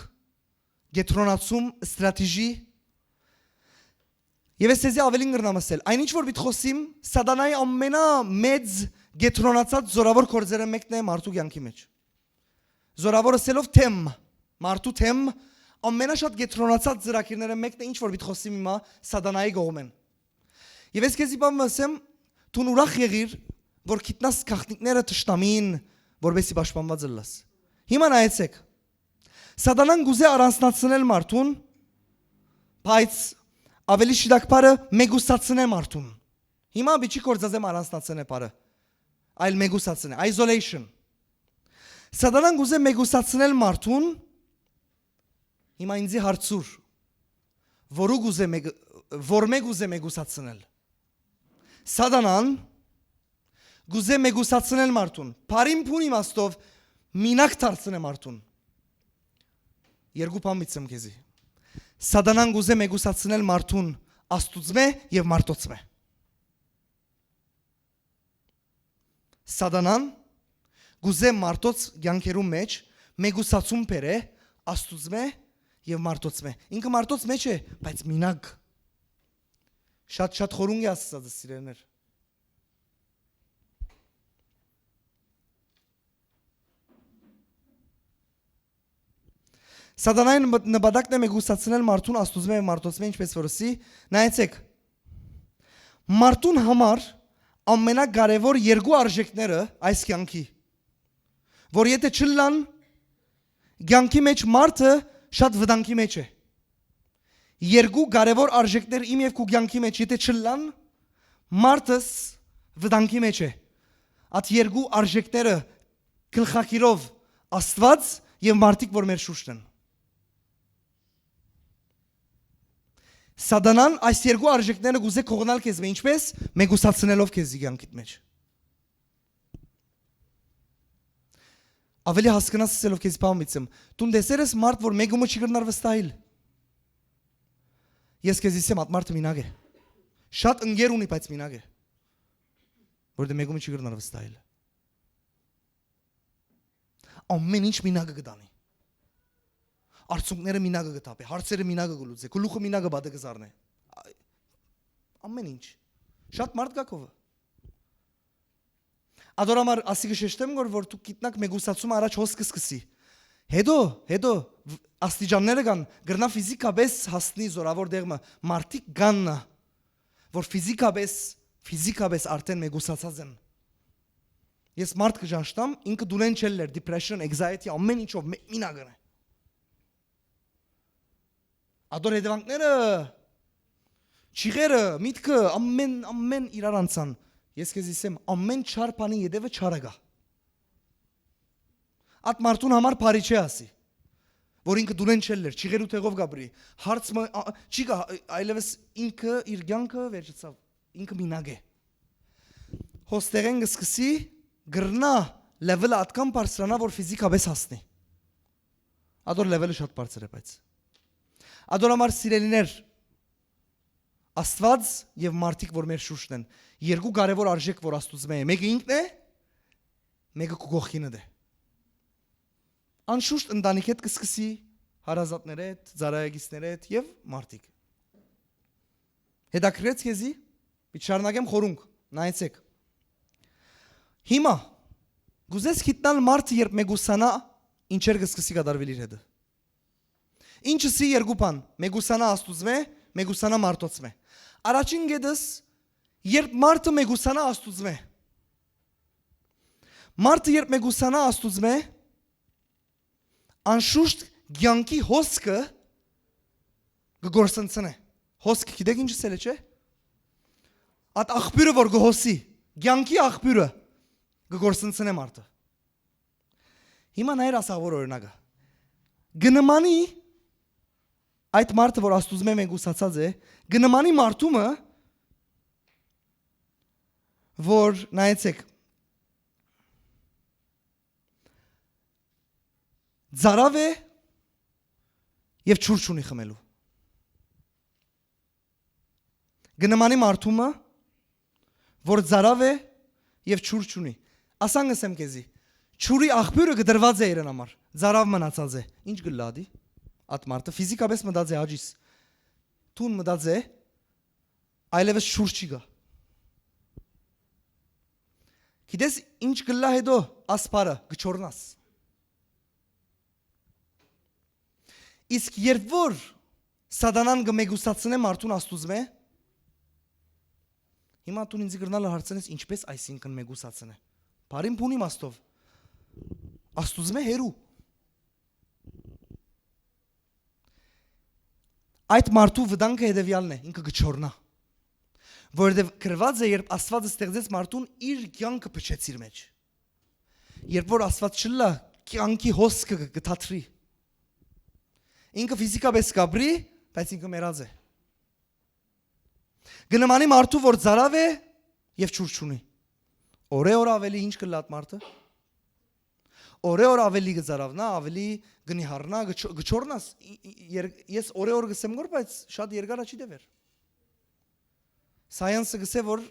գետրոնացում ստրատեգի եւ ես ցեզի ավելին կրնամ ասել այն ինչ որ պիտի խոսիմ սատանայի ամենամեծ գետրոնացած զորավոր կորձերը մեկն է մարդու կյանքի մեջ զորավոր ասելով թեմ մարդու թեմ ամենաշատ գետրոնացած ծրագիրները մեկն է ինչ որ պիտի խոսիմ հիմա սատանայի կողմեն եւ ես քեզի բան ասեմ դու ուրախ եղիր որ գիտնաս քաղաքնիկները ճշտամին որբեսի պաշտպանված լաս հիմա նայեցեք Սատանան գուզե առանձնացնել մարդուն, բայց ավելի շիրակ բարը մեգուսացնել մարդուն։ Հիմա բիչի կործազեմ առանձնացնել բարը, այլ մեգուսացնել, isolation։ Սատանան գուզե մեգուսացնել մարդուն, հիմա ինձի հարցուր, որ մեգուզե մեգուսացնել։ Սատանան գուզե մեգուսացնել մարդուն, բարին փուն իմաստով մինակ դարձնել մարդուն։ Երկու բան միտցեմ քեզի։ Սատանան գուզե մեգուսացնել մարդուն աստուծմե եւ մարդոցմե։ Սատանան գուզե մարդոց կյանքերու մեջ մեգուսացում բերե աստուծմե եւ մարդոցմե։ Ինքը մարդոց մեջ է, բայց մինակ։ Շատ խորունգ է ասած սիրելիներ։ Սատանային նպատակն է մեգուսացնել մարդուն աստուծմե եւ մարդոցմե ինչպես որսի նայեցեք մարդուն համար ամենակարևոր երկու արժեքները այս կյանքի որ եթե չլան կյանքի մեջ մարդը շատ վտանգի մեջ է երկու կարևոր արժեքներ իմ եւ քու կյանքի մեջ եթե չլան մարդս վտանգի մեջ է այդ երկու արժեքները գլխակիրով Աստված եւ մարդիկ որ մեր շուրջն են Սատանան այս երկու արժեքները գուզե կողնալ քեզ մե ինչպես մեգուսացնելով քեզ կյանքիդ մեջ ավելի հասկանաս ասելով քեզ բամիցեմ դու դեսերես մարդ որ մեգումը չի գնար վստահիլ ես քեզ իսեմ այդ մարդը մինակ է շատ ընկեր ունի բայց մինակ է որտե մեգումը չի գնար վստահիլ ամեն ինչ մինակը գտանի Արցունքները մինագը գտապե, հարցերը մինագը գլուծե, գլուխը մինագը բադը գզարնե։ Ամեն ինչ։ Շատ մարդ գակովը։ Ադորամար ասի գշեշտեմ որ դու գիտնակ մեգուսացում առաջ հոս կսկսի։ Հետո աստիճանները կան, գրնա ֆիզիկապես հասնի զորավոր դեղը, մարդիկ կան, որ ֆիզիկապես արդեն մեգուսացած են։ Ես մարդ կժանշտամ, ինքը դունեն չելներ, depression, anxiety, ամեն ինչով մինագն է։ Ադոր հետևանքները, չիղերը, միտքը, ամեն իրար անցան, ես քեզ իսեմ, ամեն չար բանի ետևը չարը գա։ Այդ մարդուն համար բարի չի ասի, որ ինքը դունեն չելներ, չիղերու տեղով գաբրի, հարցը չի գա, այլևս ինքը իր կյանքը վերջացավ, ինքը մինակ է։ Հոստեղեն կսկսի գրնա լևելը ատկան բարձրանա, որ ֆիզիկապես հասնի։ Ադոր լևելը շատ բարձր է բայց։ Ադորամար սիրելիներ, Աստված եւ մարդիկ, որ մեր շուրջն են, երկու կարևոր արժեք, որ Աստուծմե է, մեկը ինքն է, մեկը քո կողքինը է։ Անշուշտ ընտանիքի հետ կսկսի, հարազատների հետ, ծառայագիցների հետ եւ մարդիկ։ Հետաքրքրեց քեզի, պիտի շարունակեմ խորունգ, նայեցեք։ Հիմա գուզես գիտնալ մարդը երբ մեգուսանա, ինչեր կսկսի կատարվել իր հետ։ Ինչը սի երկու բան, մեգուսանա Աստուծմե, մեգուսանա մարդոցմե։ Առաջին գեդս, երբ մարդը մեգուսանա Աստուծմե։ Մարդը երբ մեգուսանա Աստուծմե, անշուշտ կյանքի հոսքը կգործընծնե։ Հոսք գիտեք ինչ ասել է, չէ՞։ Այդ աղբյուրը որ գոհոսի, ցանկի աղբյուրը գորսնցնե մարդը։ Հիմա նայր ասա որ օրինակը։ Գնմանի այդ մարդը որ աստուծմե մեկուսացած է, գնմանի մարդումը որ նայեցեք ծարավ է եւ չուրջ ունի խմելու։ Գնմանի մարդումը որ ծարավ է եւ չուրջ ունի։ Ասան ասեմ քեզի, չուրի աղբյուրը գդրված է իրեն համար, ծարավ մնացած է։ Ինչ գլադի։ Այդ մարդը ֆիզիկապես մտած է աջիս։ Տուն մտած է, այլևս շուրջ չի գա։ Գիտես ինչ գլա հետո ասպարը գչորնաս։ Իսկ երբ որ սատանան գմեգուսացնե մարդուն աստուծմե, հիմա տուն ինձ գրնալը հարցնես ինչպես այսինքն մեգուսացնե։ Բարին փունի մաստով։ Աստուծմե հերու։ Այդ մարդու վտանգը հետևյալն է, ինքը գչորնա։ Որովհետև գրված է, երբ Աստվածը ստեղծեց մարդուն, իր կյանքը փչեց իր մեջ։ Երբ որ Աստված չլա, կյանքի հոսքը գթաթրի։ Ինքը ֆիզիկապես կապրի, բայց ինքը մեռած է։ Գնմանի մարդու որ ծարավ է եւ չուրջ ունի։ Օրե-օր ավելի ինչ կլա այդ մարդը։ Օրե-օր ավելի գծարավնա, ավելի գնի հառնա, գչորնաս։ Ես օրե-օր գսեմ գոր, բայց շատ երկար չի դեվեր։ Սայենսը գսե որ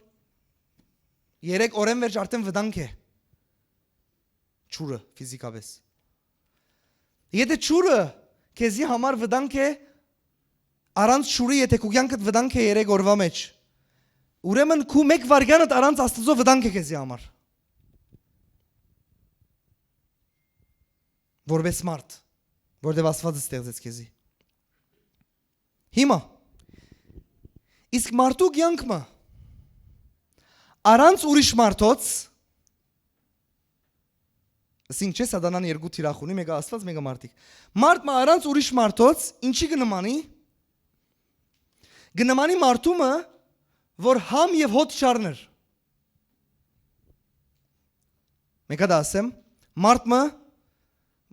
3 օրեն վերջ արդեն վտանգ է։ Չուրը ֆիզիկապես։ Եթե չուրը քեզի համար վտանգ է, առանց չուրի եթե քո կյանքդ վտանգ է 3 օրվա մեջ, ուրեմն քու 1 վայրկյանդ առանց Աստծո վտանգ է քեզի համար։ Որպես մարդ, որտեղ Աստվածը ստեղծեց քեզի։ Հիմա իսկ մարդու կյանքը առանց ուրիշ մարդոց ասինքն չէ սատանան երկու թիրախ ունի, մեկը Աստված, մեկը մարդիկ։ Մարդը առանց ուրիշ մարդոց ինչի կնմանի։ Գնմանի մարդումը, որ համ եւ հոտ չառներ։ Մեկը դա ասեմ, մարդը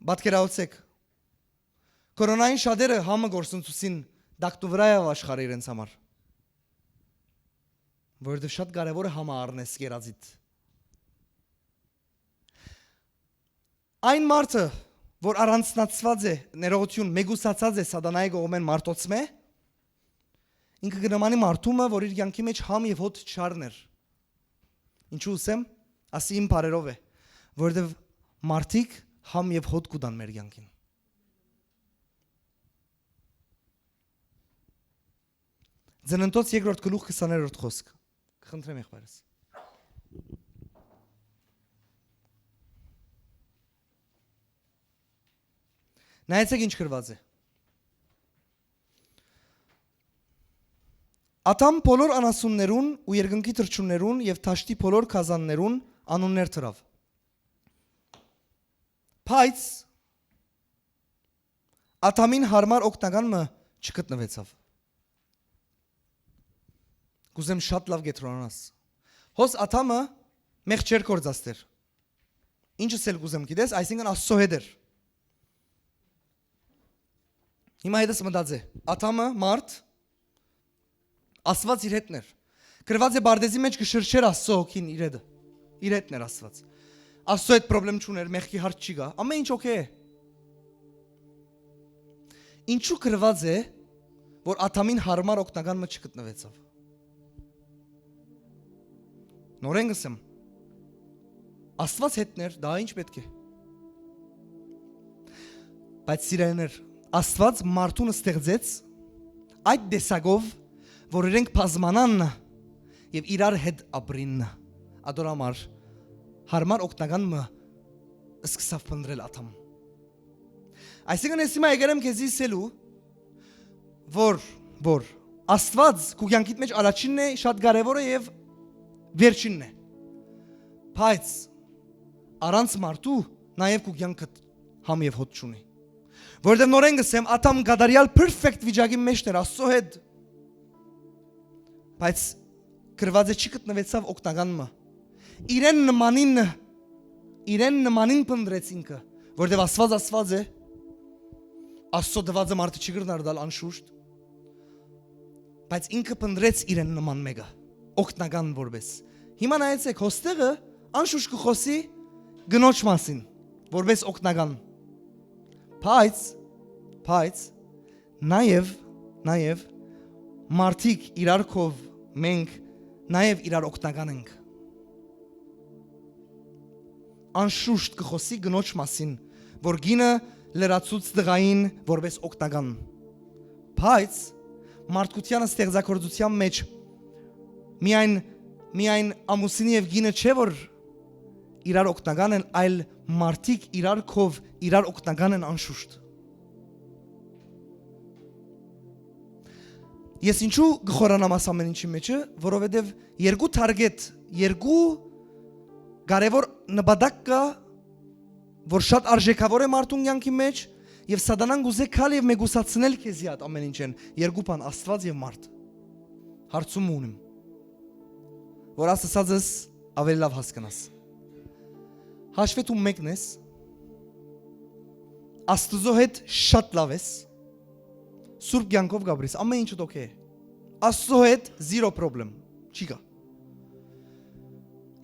բատկերացեք։ Կորոնային շատերը համը գործընծուսին դակտու վրա է աշխարհի իրենց համար։ Որովհետև շատ կարևոր է համը առնես գերազիտ։ Այն մարդը, որ առանցնացված է, ներողություն, մեգուսացած է սատանայի կողմեն մարդոցմե, ինքը կնմանի մարդումը, որ իր կյանքի մեջ համ եւ հոտ չառներ։ Ինչու ասեմ, ասի իմ բարերով է, որովհետև մարդիկ համ եւ հոտ կուտան մեր կյանքին։ Ձնընթոց 2-րդ գլուխ 20-րդ խոսք։ Խնդրեմ եղբայրս։ Նայեցեք ինչ գրված է։ Ատամ բոլոր անասուններուն ու երկնքի թռչուններուն եւ թաշտի բոլոր քազաններուն անուններ թրավ։ Բայց Ատամին հարմար օգնականը չգտնվեցավ։ Գուզեմ շատ լավ գետրոնանաս։ Հոս Աթամը մեղ չեր կործաստեր։ Ինչս էլ գուզեմ գիտես, այսինքն Աստծո հետ էր։ Հիմա հետս մտած է։ Աթամը մարդ Աստված իր հետն էր։ Գրված է Բարդեզի մեջ կշրջեր Աստծո հոգին իր հետը։ Իր հետն էր Աստված։ Աստծո հետ խնդրեմ չուներ, մեղքի հարց չի գա։ Ամեն ինչ օքեյ է։ Ինչու գրված է, որ Աթամին հարմար օգնական մը չգտնվեցավ։ Նորեն գսեմ։ Աստված հետներ, դա ինչ պետք է։ Բայց սիրելիներ, Աստված մարդուն ստեղծեց այդ դեսագով, որ իրենք բազմանան եւ իրար հետ ապրին։ Ադորամար հարմար օգնական մը սկսավ փնտրել Աթամ։ Այսինքն ես հիմա եկել եմ քեզի ասելու, որ Աստված քո կյանքիդ մեջ առաջինն է, շատ կարևոր է եւ վերջինն է։ Բայց առանց մարդու նաև քո կյանքը համ եւ հոտ չունի։ Որովհետեւ նորեն գսեմ, Աթամ գադարյալ perfect վիճակի մեջ էր Աստծո հետ։ բայց գրված է չի գտնվեցավ օգնականը։ Իրեն նմանին փնտրեց ինքը, որտեղ Աստված է, Աստծո դվածը մարդը չի գրնար դալ անշուշտ, բայց ինքը փնտրեց իրեն նման մեկը, օգնական որպես։ Հիմա նայեցեք, հոստեղը անշուշտ կխոսի գնոջ մասին, որպես օգնական։ Բայց նաև մարդիկ իրարքով մենք նաև իրար օգնական ենք։ Անշուշտ կխոսի գնոջ մասին, որ գինը լրացուց դղային որպես օգնական։ Բայց մարդկության ստեղծագործության մեջ միայն ամուսինի եւ գինը չէ որ իրար օգնական են, այլ մարդիկ իրարքով իրար օգնական են անշուշտ։ Ես ինչու գխորանամ աս ամեն ինչի մեջը, որովհետեւ երկու թարգետ, երկու կարևոր նպատակ կա, որ շատ արժեքավոր է մարդուն կյանքի մեջ եւ սատանան գուզե քալ եւ մեգուսացնել քեզի այդ ամեն ինչեն, երկու բան Աստված եւ մարդ։ Հարցում ունեմ, որ ասածս ավելի լավ հասկանաս։ Հաշվի դու մեկն ես, Աստծո հետ շատ լավ ես, Սուրբ կյանքով գաբրես, ամեն ինչը օքեյ է։ Աստծո հետ zero problem, չի կա։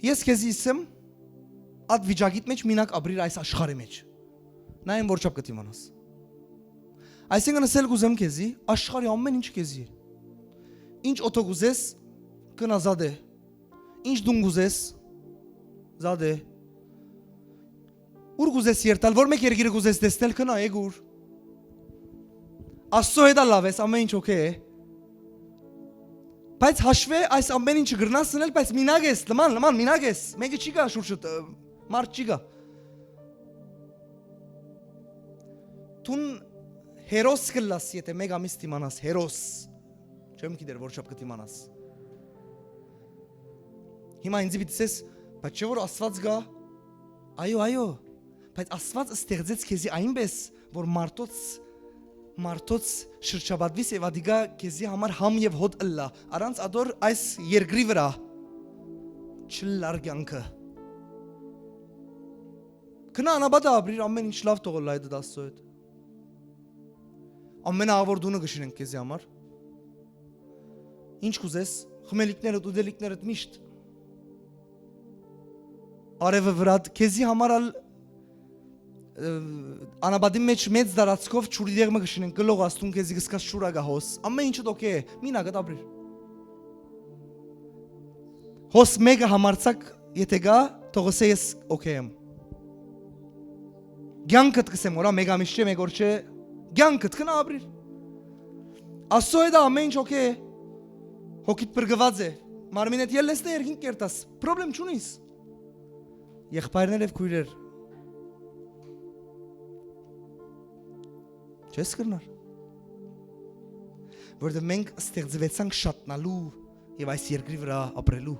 Ես քեզի ասեմ, այդ վիճակիդ մեջ մինակ ապրիր այս աշխարհի մեջ։ Նայեմ որ չափ կտիմանաս։ Այսինքն ասել գուզեմ քեզի, աշխարհի ամեն ինչ քեզի է։ Ինչ օտո գուզես, կնա զադե։ Ինչ դուն գուզես, զադե։ Ուր գուզես երթալ, որ մեկ երկիրը գուզես տեսնել, կնա եգուր։ Աստծո հետ լավ ես, ամեն ինչ օքեյ է։ Բայց հաշվե այս ամեն ինչը գրնաս սնել, բայց մինակ ես, լման մինակ ես, մեկը չի գա շուրջը, մարդ չի գա։ Տուն հերոս կլաս, եթե մեկ ամիս տիմանաս, հերոս, չեմ գիտեր, որ չապ կտիմանաս։ Հիմա ինձի բիտսես, բայց չէ որ Աստված գա, այո, բայց Աստված ստեղծեց քեզի այնպես, որ մարդոց շրջապատվիս եւ ադիգա քեզի համար համ եւ հոտ ըլլա, առանց ադոր այս երկրի վրա չլար կյանքը։ Կնա անաբադա ապրիր ամեն ինչ լավ թողոլ այդ Աստծո հետ։ Ամենաավոր դունը գշինենք քեզի համար։ Ինչ կուզես, խմելիքները, ուտելիքները միշտ։ Արևը վրա քեզի համար անաբադի մեջ մեծ դարածքով ճուրի դեղմը գշինենք գլող աստուն քեզի գսկաս շուրա գահոս ամեն ինչը օքեյ է մինակ ապրիր հոս մեկը համարցակ եթե գա թողոսե ես օքեյ եմ գյանքդ կսեմ որա մեկ ամիս չէ մեկ օր չէ գյանքդ կնա ապրիր Աստծո հետ ամեն ինչ օքեյ է հոգիդ բրգված է մարմինդ ելլես դե երկին կերտաս պրոբլեմ չունիս եղբայրներ եւ քույրեր Չես կրնար, որտեղ մենք ստեղծվեցանք շատնալու և այս երկրի վրա ապրելու։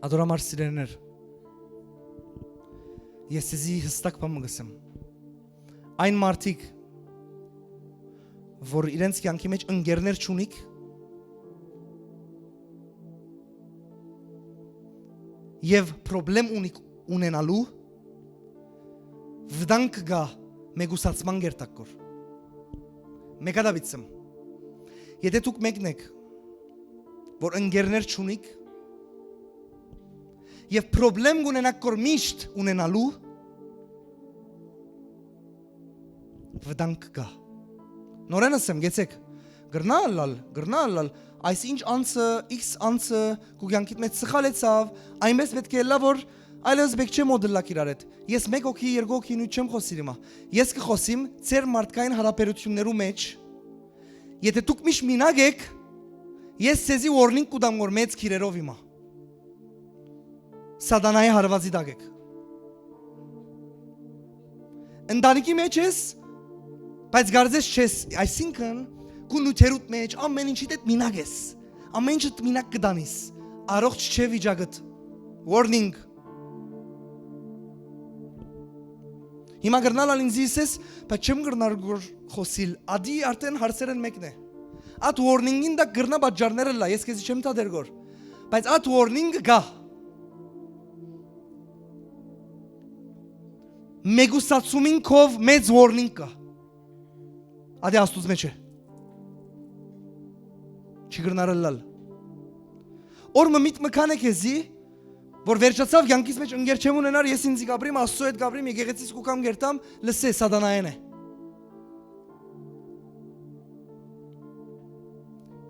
Ադորամար սիրերներ, ես ձեզի հստակ բան մգսեմ, այն մարդիկ, որ իրենց կյանքի մեջ ընկերներ չունիք, և պրոբլեմ ունենալու, վդանք գա մեգուսացման գերտակոր մեկադավիցեմ եթե դուք մեկն եք որ ընկերներ չունիք եւ պրոբլեմ ունենաք կոր միշտ ունենալու վդանք գա նորեն ասեմ գեցեք գրնալ այս ինչ անցը x անցը գուգյանքիդ մեջ սխալեցավ այնպես պետք է լա որ Այլևս բեք չեմ ոդլակ իրար հետ, ես մեկ օքի, երկու օքի նույն չեմ խոսիր իմա, ես կխոսիմ ծեր մարդկային հարաբերություններու մեջ, եթե դուք միշտ մինակ եք, ես սեզի warning կուդամ որ մեծ քիրերով իմա, սատանայի հարվածի դակ եք, ընտանիքի մեջ ես, բայց գարձես չես, այսինքն, կու նույթերուտ մեջ, ամեն ինչիդ էտ մինակ ես, ամեն ինչիդ մինակ կդանիս, առողջ չէ վիճակըտ, warning, Հիմա գրնալ ալ ինձ իսես, բայց չեմ գրնար գոր խոսիլ, ադի արդեն հարցեր են մեկն է։ At warning-ին դա գրնա բաժարները լա, ես քեզ չեմ տա դերգոր։ Բայց at warning-ը գա։ Մեգուսացումին քով մեծ warning կա։ Ադի աստուծո մեջ է։ Չի գրնարը լալ։ Օրը միտ մքանը քեզի, որ վերջացավ յանքից մեջ ընկեր չեմ ունենար, ես ինձ գաբրիմ, աստծո հետ գաբրիմ, եկեղեցից կուկամ գերտամ, լսե սատանայեն է։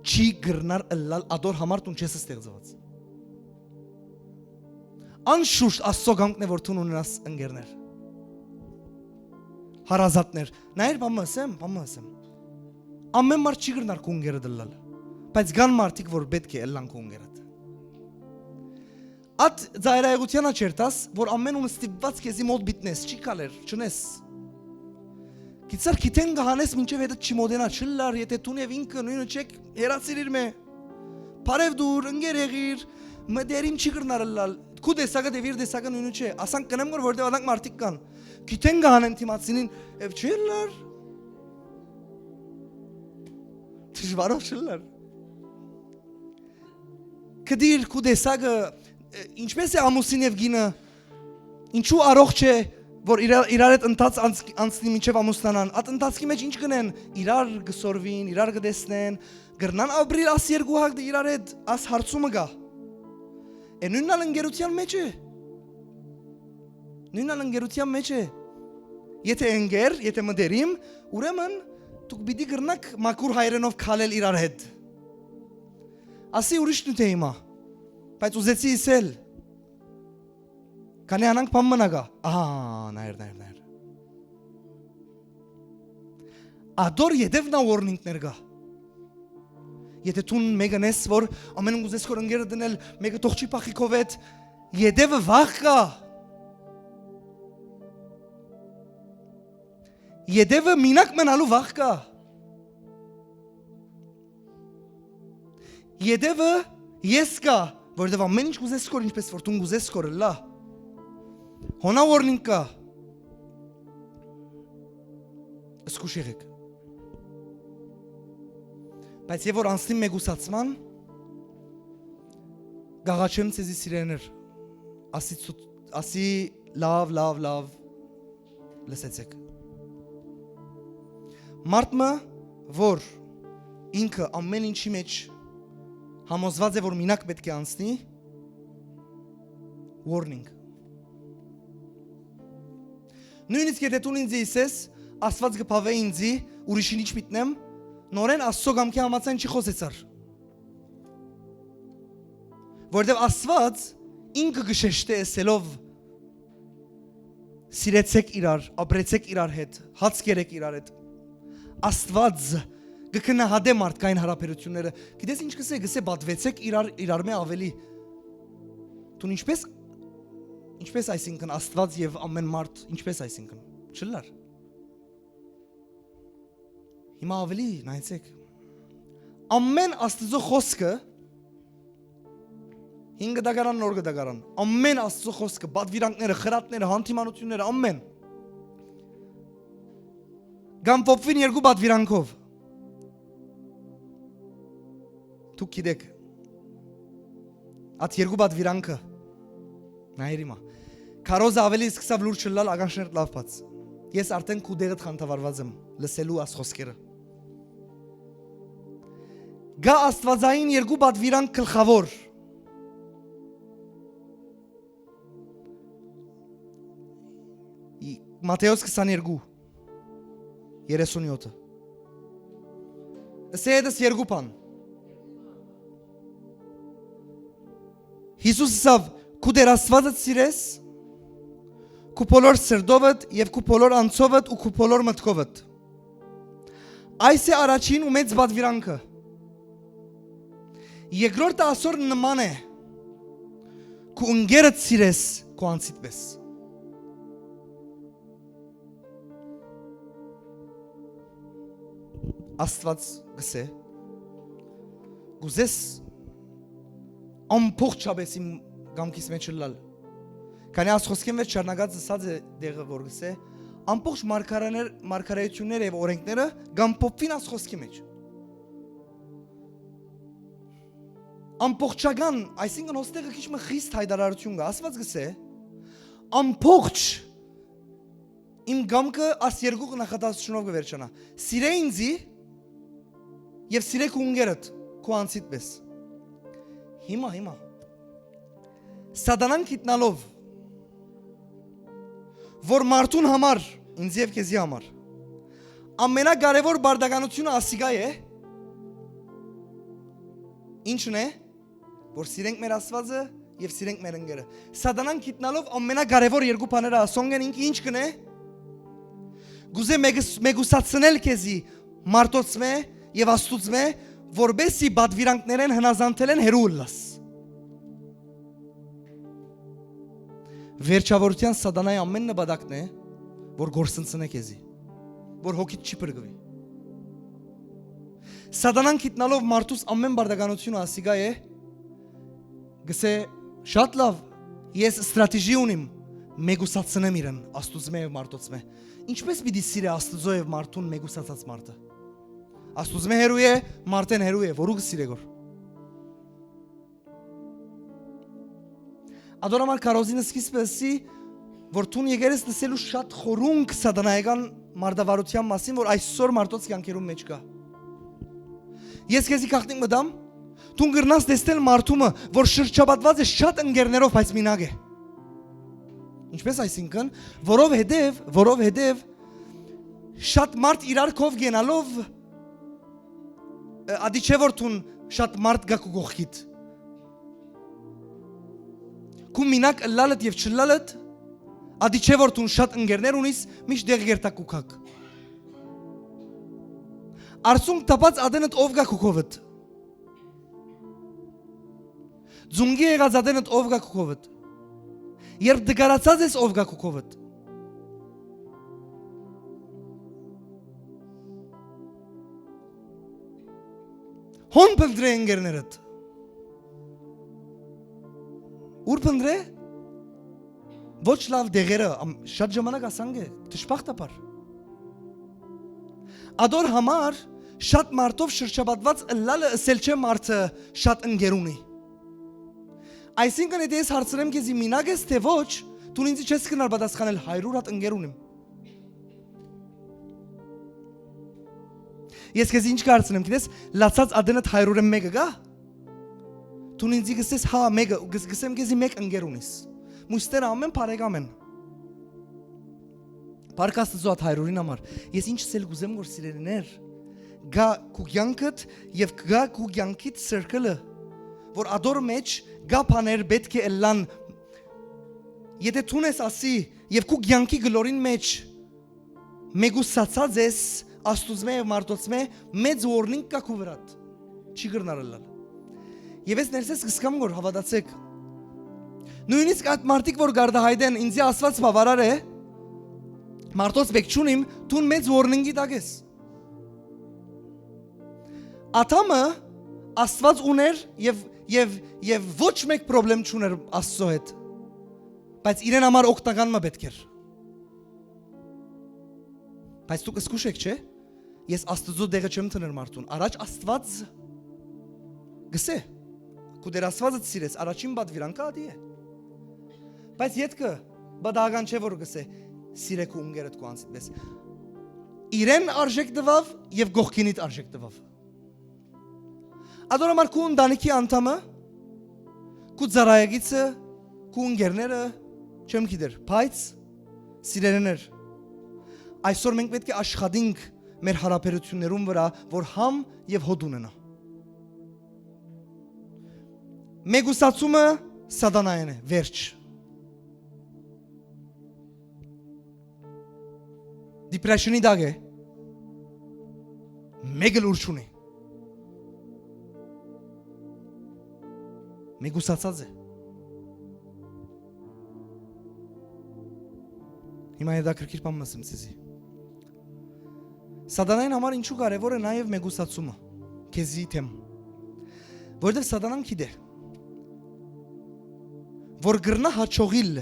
Չի գրնար ըլլալ ադոր համար տուն չես ստեղծված։ Անշուշտ աստծո գանքն է, որ տուն ունենաս ընկերներ։ Հարազատներ, նայր բամը ասեմ։ Ամեն մարդ չի գրնար քո ընկերը դլալ, բայց կան մարդիկ, որ պետք է ըլլան քո ընկերդ։ At ծայրայողությանը չերտաս, որ ամեն ում ստիպված քեզի մոտ բիտնես, չի կալեր, չնես։ Գիտար քիթեն գահանես մինչև հետը չմոդենա, չլար, եթե տունև ինքը նույնը չեք հերացիր իր մե։ Բարև դուր, ընկեր եղիր, մդերին չի գրնար ըլլալ։ Քու դեսակը դեվիր դեսակը նույնը չէ, ասանք կնեմ որ որտեղ անանք մարդիկ կան։ Քիթեն գահանեն թիմացինին, եւ չլար։ Դժվարով չլար։ Կդիր քու դեսակը ինչպես է ամուսին եւ գինը, ինչու առողջ է, որ իրար հետ ընթաց անցնի մինչև ամուսնանան, at ընթացքի մեջ ինչ կնեն, իրար գսորվին, իրար գտեսնեն, գրնան ապրիլ աս երկու հագ իրար հետ աս հարցումը գա։ Է նույնն ընկերության մեջ է։ Եթե ընկեր, եթե մդերիմ, ուրեմն դուք պիտի գրնաք մաքուր հայրենով քալել իրար հետ։ Ասի ուրիշ նույն է հիմա։ Բայց ուզեցի իսել։ Քանի անանք բան մնագա։ Նայր։ Ադոր յետևնա warning-ներ գա։ Եթե տուն մեկն ես, որ ամեն ուզես քոր ընկերը դնել, մեկը թող չի պախի քով հետ, յետևը վախ կա։ Յետևը մինակ մնալու վախ կա։ Յետևը ես կա, որտեվ ամեն ինչ ուզես քոր ինչպես որ տուն ուզես քոր լա։ Հոնա warning կա։ Սկուշ եղեք։ Բայց եւ որ անցնի մեգուսացման, գաղաչեմ ցեզի սիրեներ։ Ասի լավ լսեցեք։ Մարդը, որ ինքը ամեն ինչի մեջ համոզված է, որ մինակ պետք է անցնի, warning։ Նույնիսկ եթե տուն ինձ իսես, Աստված կփավե ինձի, ուրիշին ինչ միտնեմ, նորեն Աստծո գամքի համաձայն չի խոսեցար։ Որտեվ Աստված ինքը գշեշտե էսելով սիրեցեք իրար, ապրեցեք իրար հետ, հաց կերեք իրար հետ։ Աստված գքնահատե մարդկային հարաբերությունները։ Գիտես ինչ գսե բադվեցեք իրար մե ավելի։ Տուն ինչպես այսինքն Աստված եւ ամեն մարդ ինչպես այսինքն չլար։ Հիմա ավելի նայեցեք։ Ամեն Աստծո խոսքը 5 դագարան նոր դագարան։ Ամեն Աստծո խոսքը, բադվիրանքները, խրատները, հանդիմանությունները, ամեն։ Գամ փոփվին երկու բադվիրանքով։ Դուք գիտեք։ At երկու բադվիրանքը նայր իմա։ Քարոզը ավելի սկսավ լուրջ չլալ ագանշներ լավ բաց։ Ես արդեն քու դեղդ խանթավարված եմ լսելու աս խոսքերը։ Գա Աստվածային երկու բադվիրանք գլխավոր։ Մատթեոս 22 37 Սեդս երկու բան։ Հիսուս ասավ քու դեր Աստվածը սիրես քու բոլոր սրտովդ եւ քու բոլոր անձովդ ու քու բոլոր մտքովդ։ Այս է առաջին ու մեծ բադվիրանքը։ Երկրորդը ասոր նման է քու ընկերդ սիրես քու անձիդ պես։ Աստված գսե գուզես ամփոխ չաբես իմ գամքիս մեջ լալ քանի աս խոսքեմ մեջ չառնագած ասած է դեղը որ գսե ամփոխ մարգարեությունները եւ օրենքները գամփոփին աս խոսքի մեջ ամբողջական, այսինքն հոստեղը քիչ մը խիստ հայտարարություն կա, ասված գսե, ամբողջ իմ գամքը աս երկու նախատասությունով կվերջանա, սիրե ինձի և սիրե քու ունգերդ, քու անցիդ պես, հիմա, սատանան գիտնալով, որ մարդուն համար, ինձ և քեզի համար, ամենակարևոր բարդականությունը ասիգա է, ինչն է, որ սիրենք մեր Աստվածը և սիրենք մեր ընկերը։ Սատանան գիտնալով ամենակարևոր երկու բաները ասոնք են, ինքը ինչ կնե, գուզե մեգուսացնել քեզի մարդոցմե և Աստուծմե, որբեսի բադվիրանքներեն հնազանդել են հերու ըլլաս։ Վերջավորության սատանայի ամեն նպատակն է, որ գործընծնե քեզի, որ հոգիդ չի փրկվի։ Սատանան գիտնալով մարդուս ամեն բարդականությունը ասիգա է, գսե շատ լավ, ես ստրատեգի ունիմ, մեգուսացնեմ իրեն, Աստուծմե և մարդոցմե։ Ինչպես պիտի սիրե Աստծո և մարդուն մեգուսացած մարդը։ Աստուծմե հերու է, մարդեն հերու է, որու կսիրե գոր։ Ադորամար կարոզինը սկիզբեսի, որ տուն եկերես լսելու շատ խորունկ սատանայական մարդավարության մասին, որ այսօր մարդոց կյանքերում մեջ կա։ Ես քեզի քաղտնիկ մտամ, տուն գրնաս տեսնել մարդումը, որ շրջապատված է շատ ընկերներով, բայց մինակ է։ Ինչպես այսինքն, որովհետև շատ մարդ իրար քով գենալով, ադի չէ որ տուն շատ մարդ գա քու գողքիդ։ Քու մինակ ըլլալդ և չըլլալդ, ադի չէ որ տուն շատ ընկերներ ունիս, միշտ դեղ գերտակ կուքակ։ Արցունք տապած ադենդ ով գա քուքովդ։ Ձունգի եղած ադենդ ով գա քուքովդ։ Երբ դգարացած ես ով գա քուքովդ։ Հոն պնդրե ընկերներդ։ Ուր պնդրե։ Ոչ լավ դեղերը, շատ ժամանակ ասանք է, թշպախտապար։ Ադոր համար շատ մարդով շրջապատված ըլլալը ըսել չէ մարդը շատ ընկեր ունի։ Այսինքն եթե ես հարցնեմ քեզի մինակ ես թե ոչ, դու ինձ չես կնար պատասխանել 100 հատ ընկեր ունիմ։ Ես քեզ ինչ կարծեմ, գիտես, լացած ադենդ 101-ը գա։ Դու ինձ գսես հա մեկը, գսեմ քեզի մեկ ընկեր ունիս։ Մուստերը ամեն բարեկամ են։ Պարկաստծո at 100-ին համար։ Ես ինչ սել գուզեմ որ սիրելիներ, գա քու կյանքդ եւ գա քու կյանքիդ circle-ը, որ ադոր մեջ գա բաներ պետք է ըլլան։ Եթե դու ես ասի եւ քու կյանքի գլորին մեջ մեգուսացած ես Աստուծմե եւ մարդոցմե մեծ warning կա քու վրատ։ Չի գրնալ ըլլալ։ Եվ ես ներսես կսկամ որ հավատացեք։ Նույնիսկ այդ մարդիկ որ գարդահայտեն ինձ ասված բավարար է, մարդոց բեք չունիմ, դուն մեծ warning-ի տակ ես։ Աթամը Աստված ուներ եւ ոչ մեկ պրոբլեմ չուներ Աստծո հետ։ Բայց իրեն համար օգտականը պետք էր։ Բայց դուք սկսեք, չէ՞։ Ես Աստծո դեղը չեմ տներ մարդուն։ Առաջ Աստված գսե։ Քու դեր Աստվածը սիրես, առաջին բադվիրանքը ադի է։ Բայց յետքը բադական չէ որ գսե։ Սիրեք ու ունգերդ քու անցիդ պես։ Իրեն արժեք տվավ եւ գողքինիդ արժեք տվավ։ Ադորամար քու ընտանիքի անդամը, քու ծառայագիցը, քու ընկերները, չեմ գիտեր, բայց սիրելիներ, այսօր մենք պետք է աշխատենք մեր հարաբերություններում վրա, որ համ եւ հոդ ունենա։ Մեգուսացումը սատանային է, վերջ։ Depression-ի դակ է, մեկ էլ ուր չունի։ Մեգուսացած է։ Հիմա հետաքրքիր բան ասեմ ցեզի։ Սատանային համար ինչու կարևոր է նաև մեգուսացումը, քեզի թեմ։ Որտեղ սատանան գիտե, որ գրնա հաճողիլ։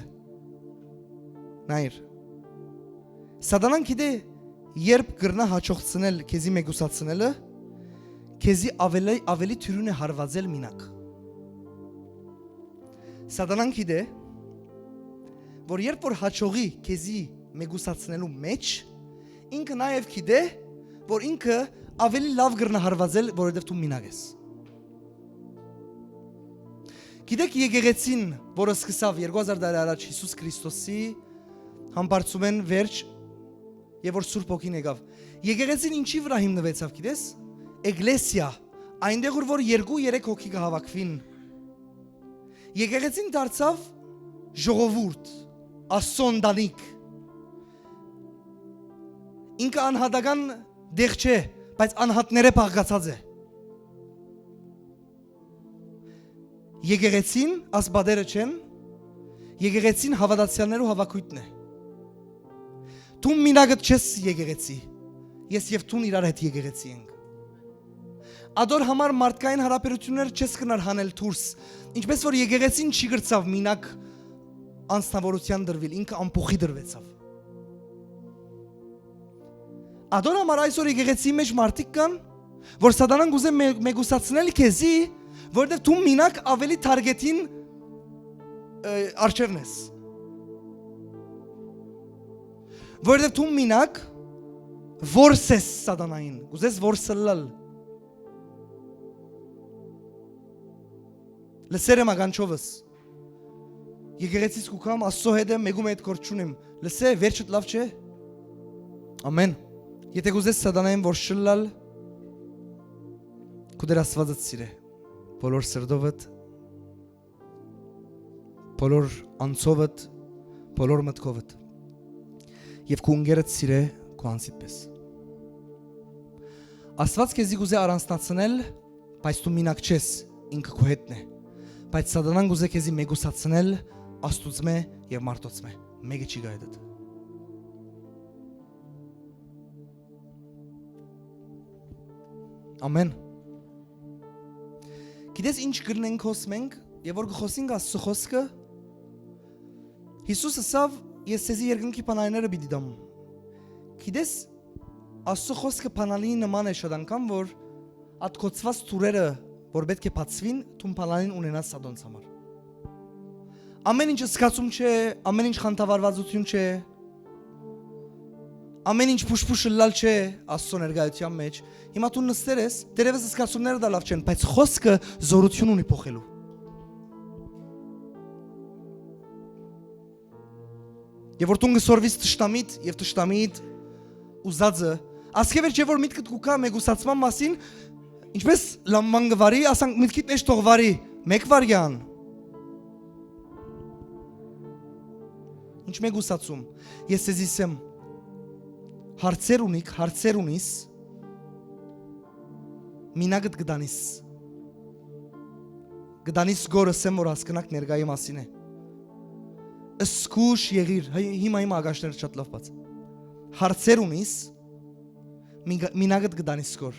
Նայր։ Սատանան գիտե, երբ գրնա հաճողցնել քեզի մեգուսացնելը, քեզի ավելի թյուրուն է հարվածել մինակ։ Սատանան գիտե, որ երբ որ հաջողի քեզի մեգուսացնելու մեջ, ինքը նաև գիտե, որ ինքը ավելի լավ կգրնա հարվածել, որովհետև դու մինակ ես։ Գիտեք եկեղեցին, որը սկսավ 2000 տարի առաջ Հիսուս Քրիստոսի համբարձումեն վերջ եւ որ Սուրբ Հոգին եկավ։ Եկեղեցին ինչի վրա հիմնվեցավ, գիտես։ Էգլեսիա, այնտեղ որ 2-3 հոգի կհավաքվին։ Եկեղեցին դարձավ ժողովուրդ, ասոնդանիկ։ Ինքը անհատական դեղ չէ, բայց անհատները փաղկացած է։ Եկեղեցին ասպատերը չեն, եկեղեցին հավատացյալներու հավաքույթն է։ Դու մինագդ չես եկեղեցի, ես եւ դու իրար հետ եկեղեցի ենք։ Ադոր համար մարդկային հարաբերություններ չես կնար հանել դուրս, ինչպես որ եկեղեցին չի գրծավ մինակ անձնավորության դրվել, ինքը ամփոխի դրվեցավ։ Ադոր համար այսօր եկեղեցի մեջ մարդիկ կան, որ սատանան գուզե մեգուսացնել քեզի, որտեղ դու մինակ ավելի թարգետին արջևն ես։ Որտեղ դու մինակ որս ես սատանային, գուզես որսլալ։ Լսեր եմ ագանչովս։ Եկեղեցից կուքամ, Աստծո հետ եմ, մեգում հետ գործ չունեմ։ Լսե, վերջդ լավ չէ։ Ամեն։ Եթե գուզես սատանային որսլալ, քու դեր Աստվածդ սիրե։ Բոլոր սրդովդ, բոլոր անցովդ, բոլոր մտքովդ և քու ընկերդ սիրե քու անձիդ պես։ Աստված քեզի գուզե առանձնացնել, բայց դու մինակ չես, ինքը քու հետն է, բայց սատանան գուզե քեզի մեգուսացնել, աստուծմե և մարդոցմե, մեկը չի գա հետդ։ Ամեն։ Գիտես ինչ գրնենք խոսմենք, եւ որ գխոսենք Աստծո խոսքը, Հիսուսը ասավ, ես ցեզի երկնքի բանալիները պիտի դամ։ Գիտես Աստծո խոսքը բանալի նման է շատ անգամ, որ ատկոցված թուրերը, որ պետք է բացվին, թուն բանալին ունենաս սադոնց համար։ Ամեն ինչ սկացում չէ, ամեն ինչ խանդավառվածություն չէ, ամեն ինչ փուշփուշլալ չէ Աստծո ներկայության մեջ։ Հիմա դու նստեր ես, դերևս սկացումները դա լավ չեն, բայց խոսքը զորություն ունի փոխելու։ Եվ որ դու գսորվից տշտամիտ եւ տշտամիտ ուզածը, ասկեվեր չէ որ միտքդ կուքա մեգուսացման մասին, ինչպես լամման գվարի, ասանք միտքիդ մեջ թող վարի, մեկ վարյան։ Ինչ մեգուսացում։ Ես ձեզ ասեմ, հարցեր ունիս, մինագդ գդանիս գորս եմ, որ հասկնակ ներգայի մասին է։ Սկուշ եղիր, հիմա ագաշները շատ լավ բաց։ Հարցեր ունիս, մինագդ գդանիս գոր։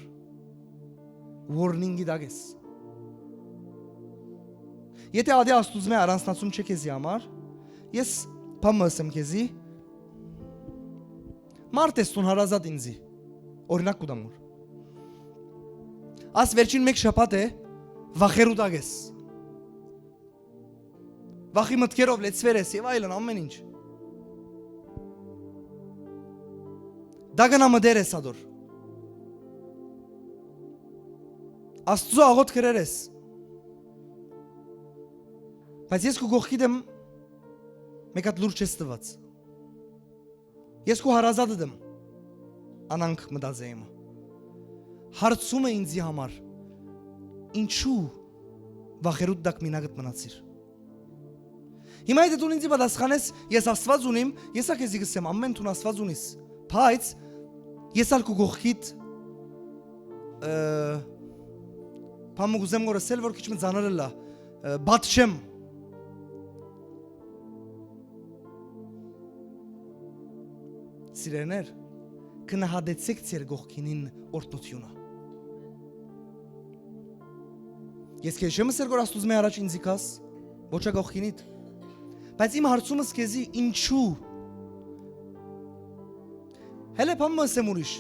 Warning-ի դագես։ Եթե ադի աստուծմե առանձնացում չէ քեզի համար, ես բամը ասեմ քեզի, մարդ ես տուն հարազատ ինձի, օրինակ կուդամուր։ Աս վերջին մեկ շապատ է, վախերու դագ ես։ Վախի մտքերով լեցվեր ես և այլն ամեն ինչ։ Դագնա մդեր ես ադոր։ Աստծո աղոտ կրեր ես։ Բայց ես կու գողքիդ եմ մեկատ լուր չես տված։ Ես քո հարազատը դեմ անանք մտածեիմ հարցում է ինձի համար ինչու վախերուտ դակ մինագդ մնացիր հիմա եթե դու ինձի պատասխանես ես Աստված ունիմ ես ակեզի գսեմ ամեն տուն Աստված ունիս բայց ես ալ քո գողքիդ բամը գուզեմ որ ասել որ քիչ մը ծանրը լա բադ չեմ Սիրեներ, կնահադեցեք ձեր գողքինին օրտնությունը։ Ես քեզ չեմ ասել որ Աստուծո առաջ ինձ իկաս, ոչ գողքինիդ։ Բայց իմ հարցումս քեզի ինչու։ Հələ բամը ասեմ ուրիշ։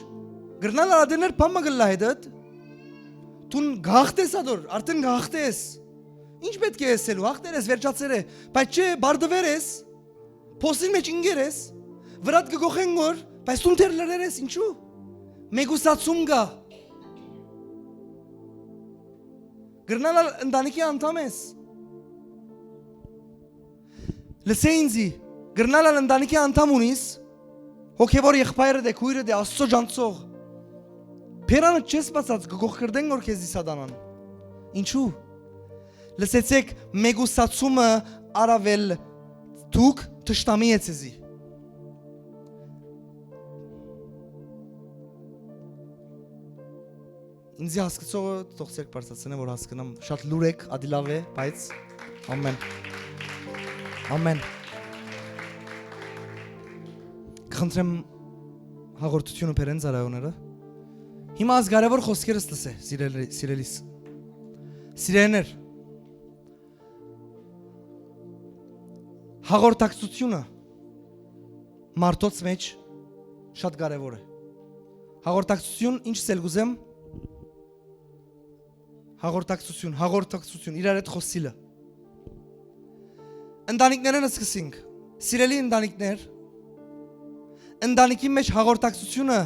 Գրնալ արադներ բամը գլա հետդ։ Տուն գախտ ես ադոր, արդեն գախտ ես։ Ինչ պետք է եսելու, հաղթեր ես, վերջացեր է, բայց չէ, բարդվեր ես, փոսին մեջ ինգեր ես, վրատ կգողեն գոր, բայց տուն թեր լրեր ես, ինչու, մեգուսացում գա, գրնալ ընտանիքի անդամ ես, լսե ինձի, գրնալ ընտանիքի անդամ ունիս, հոգևոր եղբայրը դե, քույրը դե, աստծո ջանցող, Փերանը չես բացած գող կրդեն որ քեզի սատանան։ Ինչու։ Լսեցեք մեգուսացումը առավել դուք թշնամի է ցեզի։ Ինձ հասկացողը թող ցերկ բարձրացնեմ որ հասկանամ շատ լուր եք ադիլավ է բայց ամեն ամեն Խնդրեմ հաղորդությունը բերեն ծառայողները Հիմա ազգարավոր խոսքերս լսե, սիրելիս, սիրեներ, հաղորդակցությունը մարդոց մեջ շատ կարևոր է, հաղորդակցություն, ինչ սել գուզեմ, հաղորդակցություն, իրար հետ խոսիլը, ընտանիքներն սկսինք, սիրելի ընտանիքներ, ընտանիքի մեջ հաղորդակցությունը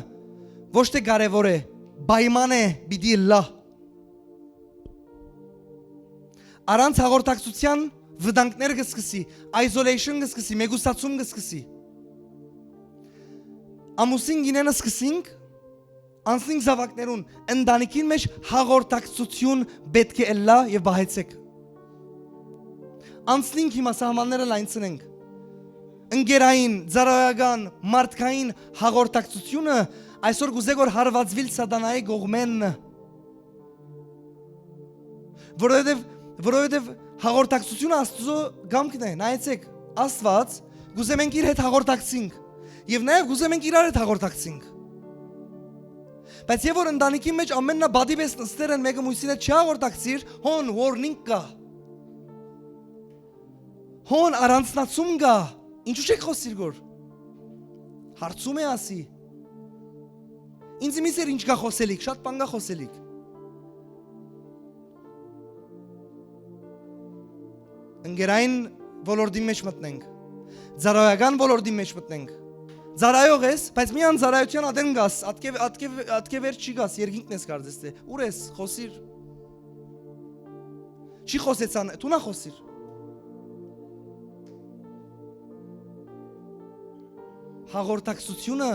ոչ թե կարևոր է, Պայման է պիտի լա Առանց հաղորդակցության վտանգներ կսկսի, isolation կսկսի, մեգուսացում կսկսի Ամուսին գինենը սկսինք, անցնինք զավակներուն, ընտանիքին մեջ հաղորդակցություն պետք է լա և բահեցեք Անցնինք հիմա սահմանները լայնցնենք Ընկերային, ծառայական, մարդկային հաղորդակցությունը Այսօր գուզեք որ հարվածվիլ սատանայի գողմեն Որովհետև հաղորդակցությունը աստծո գամքն է, նայեցեք, աստված գուզեմ ենք իր հետ հաղորդակցինք և նաև գուզեմ ենք իրար հետ հաղորդակցինք Բայց և որ ընտանիքի մեջ ամեննա բադի պես նստեր են մեկը մույսին հետ չհաղորդակցիր, հոն warning կա Հոն առանցնացում կա, ինչու չեք խոսիր գոր Հարցում է ասի Ինձ միսեր ինչ կա խոսելիք, շատ բան կա խոսելիք Ընկերային ոլորտի մեջ մտնենք Ծառայական ոլորտի մեջ մտնենք Ծառայող ես, բայց միան ծառայության ադեն գաս, ատկե վեր չի գաս, երկինքն ես կարծես թե Ուր ես, խոսիր Չի խոսեցան, տունա խոսիր Հաղորդակցությունը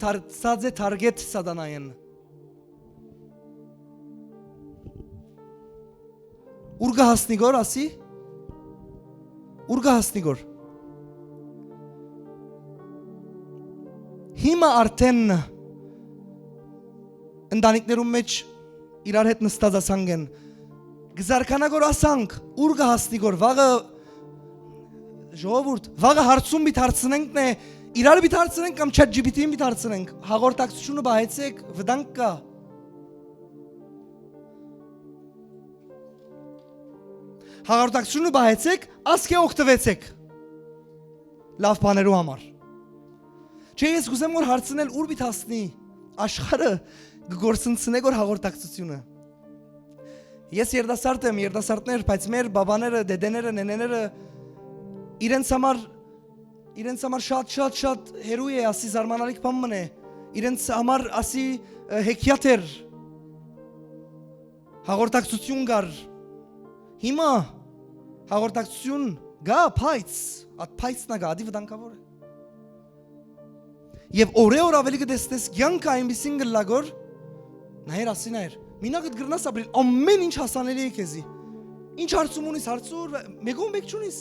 Ցած է թարգետ սատանային Ուր կհասնի գոր ասի Ուր կհասնի գոր Հիմա արդեն ընտանիքներում մեջ իրար հետ նստած ասանք են Գզարկանա գոր ասանք Ուր կհասնի գոր Վաղը Ժողովուրդ Վաղը հարցում բիտ հարցնենք է Իրար բիտ հարցնենք կամ չատ GPT-ին բիտ հարցնենք, հաղորդակցությունը բահեցեք, վտանգ կա։ Հաղորդակցությունը բահեցեք, ասք է օգտվեցեք։ Լավ բաներու համար։ Չէ ես գուզեմ որ հարցնել ուր բիտ հասնի, աշխարհը գործընծնե գոր հաղորդակցությունը։ Ես երդասարդ եմ, երդասարտներ, բայց մեր բաբաները, դեդեները, նեները իրենց համար շատ հերու է ասի զարմանալիք բան մն է իրենց համար ասի հեքիաթ էր հաղորդակցություն կար հիմա հաղորդակցություն գա փայծ այդ փայծն գա ադի վտանգավոր է եւ օր ավելի կտեսնես կյանքը այնպեսին գլագոր նայր ասի նայր մինակ դգրնաս ապրիլ ամեն ինչ հասանելի է քեզի ինչ հարցում ունիս հարցուր մեգուն բեք չունիս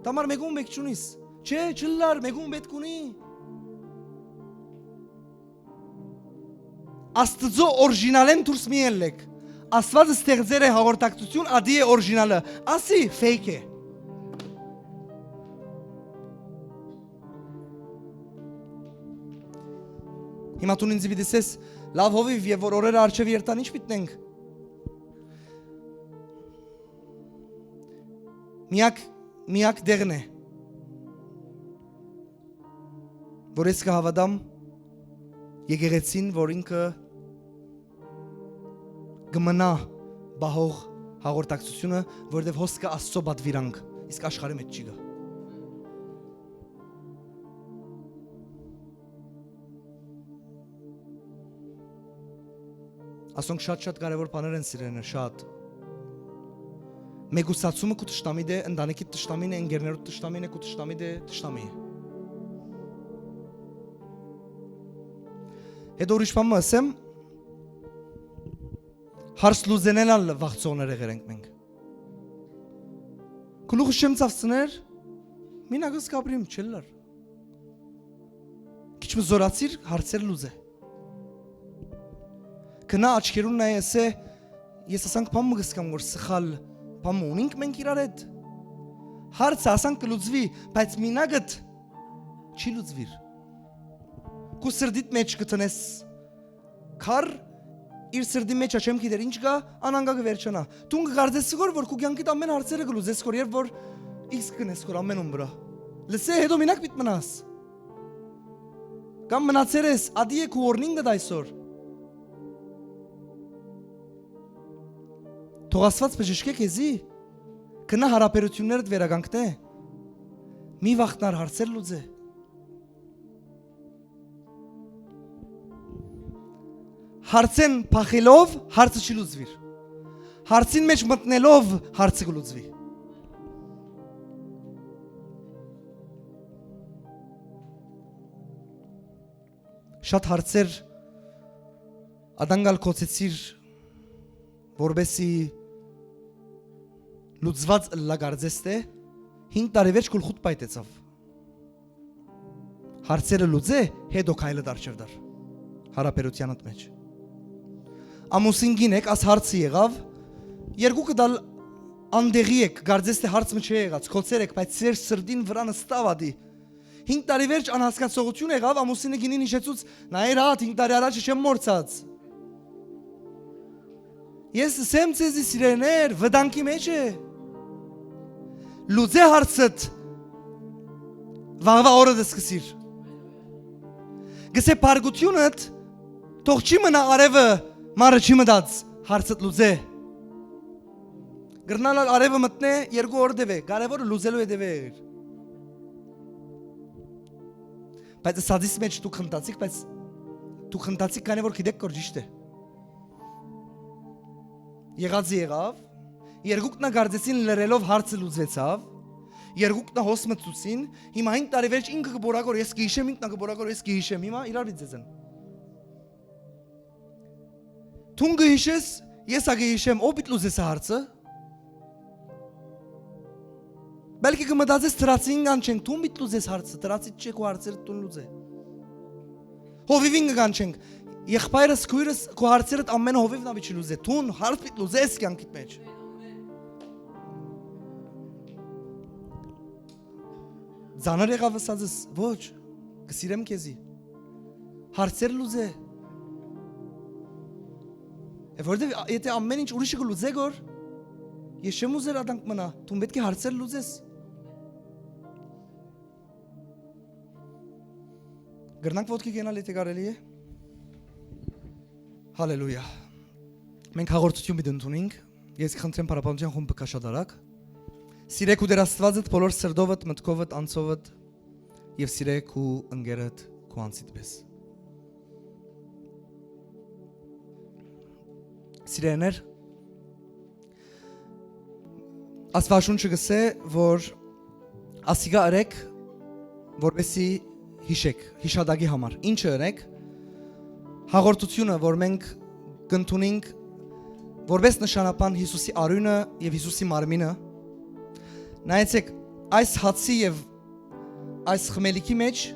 Տամար մեգուն բեք չունիս Չէ, չլար, մեգուն պետք ունի Աստծո օրիջինալեն դուրս մի ելեք Աստվածը ստեղծեր է հաղորդակցություն, ադի է օրիջինալը Ասի, ֆեյք է Հիմա տուն ինձ բիդեսես լավ հովիվ և որ օրերը արջև երտան ինչ պիտնենք Միակ դեղն է Որ ես կհավատամ եկեղեցին, որ ինքը գմնա բահող հաղորդակցությունը, որովհետև հոսքը Աստծո բադվիրանք, իսկ աշխարհի մեջ չի գա։ Ասոնք շատ կարևոր բաներ են սիրելիներ, շատ։ Մեգուսացումը քու տշտամիդ է, ընտանիքի տշտամին է, ընկերներուդ տշտամին է, քու տշտամիդ է, տշտամի է։ Հետո ուրիշ բան ասեմ, հարց լուզենելալ վաղցողներ եղեր ենք մենք։ Գլուխը շեմ ծավցներ, մինագս կապրիմ չելար։ Քիչ մը զորացիր, հարցեր լուզե։ Կնա աչքերուն նայ ասե, ես ասանք բան մը գսկամ, որ սխալ բան ունենք մենք իրար հետ։ Հարցը ասանք կլուծվի, բայց մինագդ չի լուծվիր։ Քու սրդիդ մեջ կտնես քար, իր սրդի մեջ աչեմ գիտեր ինչ կա, անանգա կվերջանա։ Դու կգարձես որ քու կյանքիդ ամեն հարցերը կլուծես, որ երբ որ X կնես որ ամենում վրա։ Լսե հետո մինակ պիտ մնաս։ Կամ մնացեր ես, ադի է քու օրնինգը դայսոր։ Թող Աստված բժշկե քեզի, կնա հարաբերություններդ վերականգնե, մի վախտնար հարցեր լուծե։ Հարցեն փախելով հարցը չի լուծվիր։ Հարցին մեջ մտնելով հարցը կլուծվի։ Շատ հարցեր ադանգալ կոծեցիր, որբեսի լուծված լագարձես է, 5 տարի վերջ գլխուտ պայտեցավ։ Հարցերը լուծե, հետո քայլը դարձավ դար։ Հարաբերությանդ մեջ։ Ամուսին գինեք, աս հարցը եղավ, երկուքը դալ անդեղի եք, գարձես թե հարցը չի եղած, կոծեր եք, բայց ծեր սրդին վրա նստավ ադի։ 5 տարի վերջ անհասկացողություն եղավ, ամուսինը գինին հիշեցուց, նայր հատ 5 տարի առաջ չեմ մորցած։ Ես սեմ ցեզի սիրեներ, վտանգի մեջ է։ Լուծե հարցդ վաղվա օրը դսկսիր։ Գսե բարգությունդ թող չի մնա արևը մարը չի մտած հարցդ լուծե։ Գրնալ արևը մտնե երկու օր դեվե, կարևորը լուծելու է դեվե։ Բայց սադիս մեջ դու խնդացիք, բայց դու խնդացիք կանե որ գիտեք որ ճիշտ է։ Եղածը եղավ, երկուքնա գարձեցին լրելով հարցը լուծվեցավ, երկուքնա հոս մտցուցին, հիմա 5 տարի վերջ ինքը կբորակոր, ես կհիշեմ, ինքնա կբորակոր, ես կհիշեմ, հիմա իրար վիծեցեն։ Թուն կհիշես, ես կհիշեմ, ով պիտ լուծես հարցը։ Բելքի կմտածես տրացին կանչենք, թուն պիտ լուծես հարցը, տրացիտ չեք ու հարցերը տուն լուծե։ Հովիվին կանչենք, եղբայրս քույրս քո հարցերդ ամենը հովիվն ավի չլուծե, թուն հարց պիտ լուծես կյանքիդ մեջ։ Ձանար եղավ ասածս, ոչ, կսիրեմ քեզի։ Հարցեր լուծե։ Որտեվ եթե ամեն ինչ ուրիշը կլուծե գոր, ես չեմ ուզեր ադանք մնա, դու պետք է հարցեր լուծես։ Գրնանք ոտքի գնալ եթե կարելի է։ Հալելույա։ Մենք հաղորդություն պիտի ընդունենք, ես կխնդրեմ Փարապանության խումբը կաշադարակ։ Սիրեք ու դեր Աստվածդ բոլոր սրդովդ, մտքովդ, անցովդ եւ սիրեք ու ընկերդ քո անցիդ պես։ Սիրեներ, Աստվածաշունչը գսե, որ ասիգա արեք, որպեսի հիշեք, հիշադակի համար։ Ինչը արեք, հաղորդությունը, որ մենք կընդունենք, որպես նշանապան Հիսուսի արյունը եւ Հիսուսի մարմինը, նայեցեք, այս հացի եւ այս խմելիքի մեջ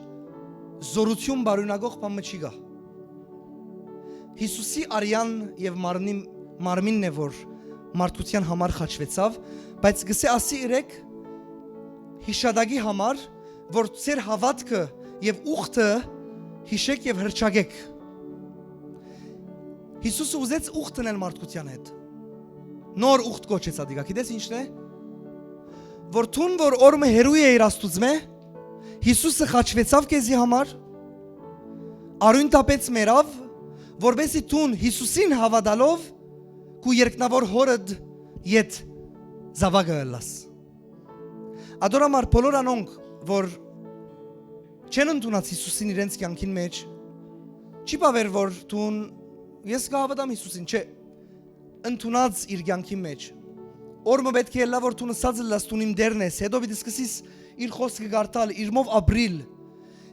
զորություն բարյունագող բան չի գա։ Հիսուսի արյան եւ մարմինն է, որ մարդկության համար խաչվեցավ, բայց գսե ասի իրեք հիշադակի համար, որ ծեր հավատքը եւ ուխտը հիշեք եւ հրճագեք։ Հիսուսը ուզեց ուխտ տնել մարդկության հետ։ Նոր ուխտ կոչեց ադիգա, գիտես ինչն է։ Որ թուն որ օրը հերույ է իր Աստուծմե, Հիսուսը խաչվեցավ քեզի համար, արյուն տապեց մերավ, որբեսի թուն Հիսուսին հավատալով քու երկնավոր հորդ Ետ զավագը լաս։ Ադորամար բոլոր անոնք, որ չեն ընդունած Հիսուսին իրենց կյանքին մեջ, չի բավեր, որ տուն ես կհավատամ Հիսուսին, չէ, ընդունած իր կյանքի մեջ։ Օրմը պետք է լավ որ տունը սածը լաս տուն իմ դերն ես, հետո պիտի սկսիս իր խոսքը գարտալ, իր մով ապրիլ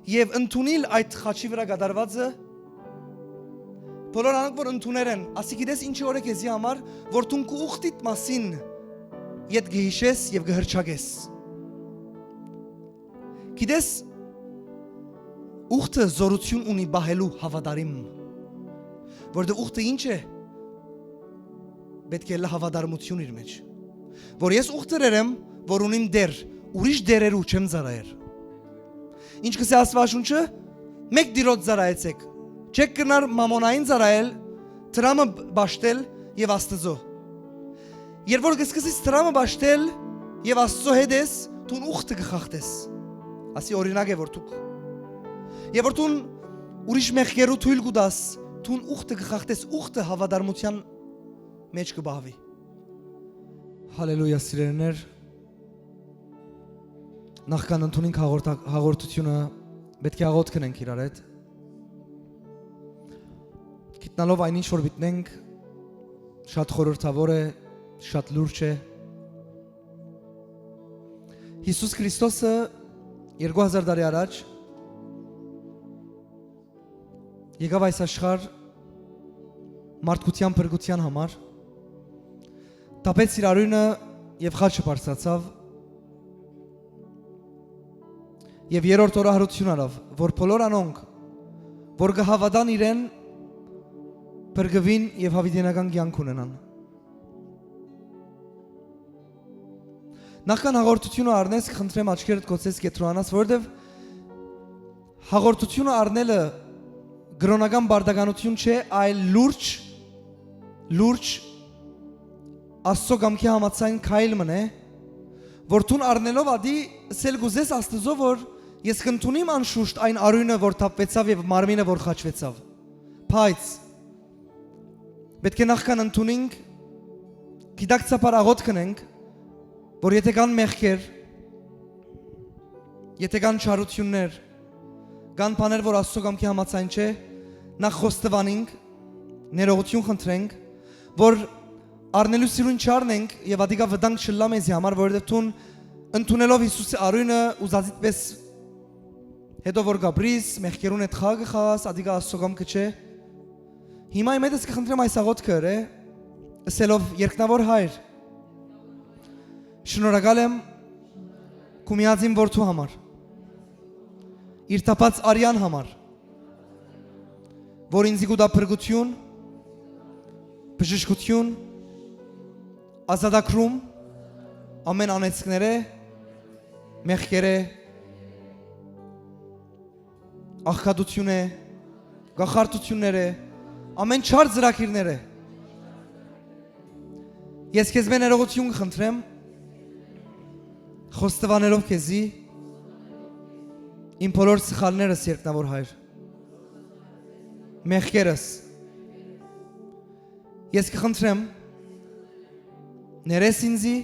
եւ ընդունիլ այդ խաչի վրա գդարվածը։ Բոլոր անոնք որ ընդուներ են, ասի գիտես ինչի օր է քեզի համար, որ տուն քու ուխտիդ մասին ետ գհիշես եւ գհրճագես։ Գիտես ուխտը զորություն ունի բահելու հավատարիմ, որտեղ ուխտը ինչ է, պետք է լա հավատարմություն իր մեջ, որ ես ուխտեր եմ, որ ունիմ դեր, ուրիշ դերերու չեմ զարայեր։ Ինչ կսե Աստվածաշունչը, մեկ դիրոց զարայեցեք, չեք կնար մամոնային զարայել, տրամը բաշտել եւ Աստծո։ Երբ որ կսկսես տրամը բաշտել եւ Աստծո հետ ես, տուն ուխտը կխախտես։ Ասի օրինակ է որ դուք եւ որ տուն ուրիշ մեղքերու թույլ կուտաս, տուն ուխտը կխախտես, ուխտը հավատարմության մեջ կբահվի։ Հալելույա սիրելիներ, նախքան ընդունենք հաղորդությունը, պետք է աղոթք քնենք իրար հետ։ Գիտնալով այնինչ որ գտնենք, շատ խորհրդավոր է, շատ լուրջ է։ Հիսուս Քրիստոսը 2000 տարի առաջ եկավ այս աշխարհ մարդկության փրկության համար, տապեց իր արյունը եւ խաչը բարձրացավ եւ երրորդ օրը հարություն արավ, որ բոլոր անոնք, որ կհավատան իրեն, փրկվին եւ հավիտենական կյանք ունենան։ Նախքան հաղորդությունը առնես, խնդրեմ աչքերդ կոծես կետրոնանաս, որովհետեւ հաղորդությունը առնելը գրոնական բարդականություն չէ, այլ լուրջ Աստծո կամքի համաձայն քայլ մնե, որ տուն առնելով ադի սել գուզես Աստծո, որ ես կընդունիմ անշուշտ այն արյունը, որ թափվեցավ եւ մարմինը, որ խաչվեցավ։ Բայց պետք է նախքան ընդունենք, գիտակցաբար աղոթք քնենք, որ եթե կան մեղքեր, եթե կան չարություններ, կան բաներ, որ Աստծո կամքի համաձայն չէ, նախ խոստովանենք, ներողություն խնդրենք, որ առնելու սիրուն չառնենք եւ ադիգա վտանգ չլա մեզի համար, որովհետեւ տուն ընդունելով Հիսուսի արյունը ուզածիդ պես հետո որ գաբրիս մեղքերուն հետ խաղը խաղաս, ադիգա Աստծո կամքը չէ։ Հիմա իմ հետս կխնդրեմ այս աղոթքը, ասելով երկնավոր Հայր, շնորհակալ եմ քու միածին որդու համար, իր տապած արյան համար, որ ինձ գուտա փրկություն, բժշկություն, ազատագրում ամեն անեծքները, մեղքերը, աղքատությունը, գախարտությունները, ամեն չար ծրագիրները։ Ես քեզ մեն ներողություն կխնդրեմ, խոստովանելով քեզի իմ բոլոր սխալներս երկնավոր Հայր, մեղքերս, ես կխնդրեմ ներես ինձի,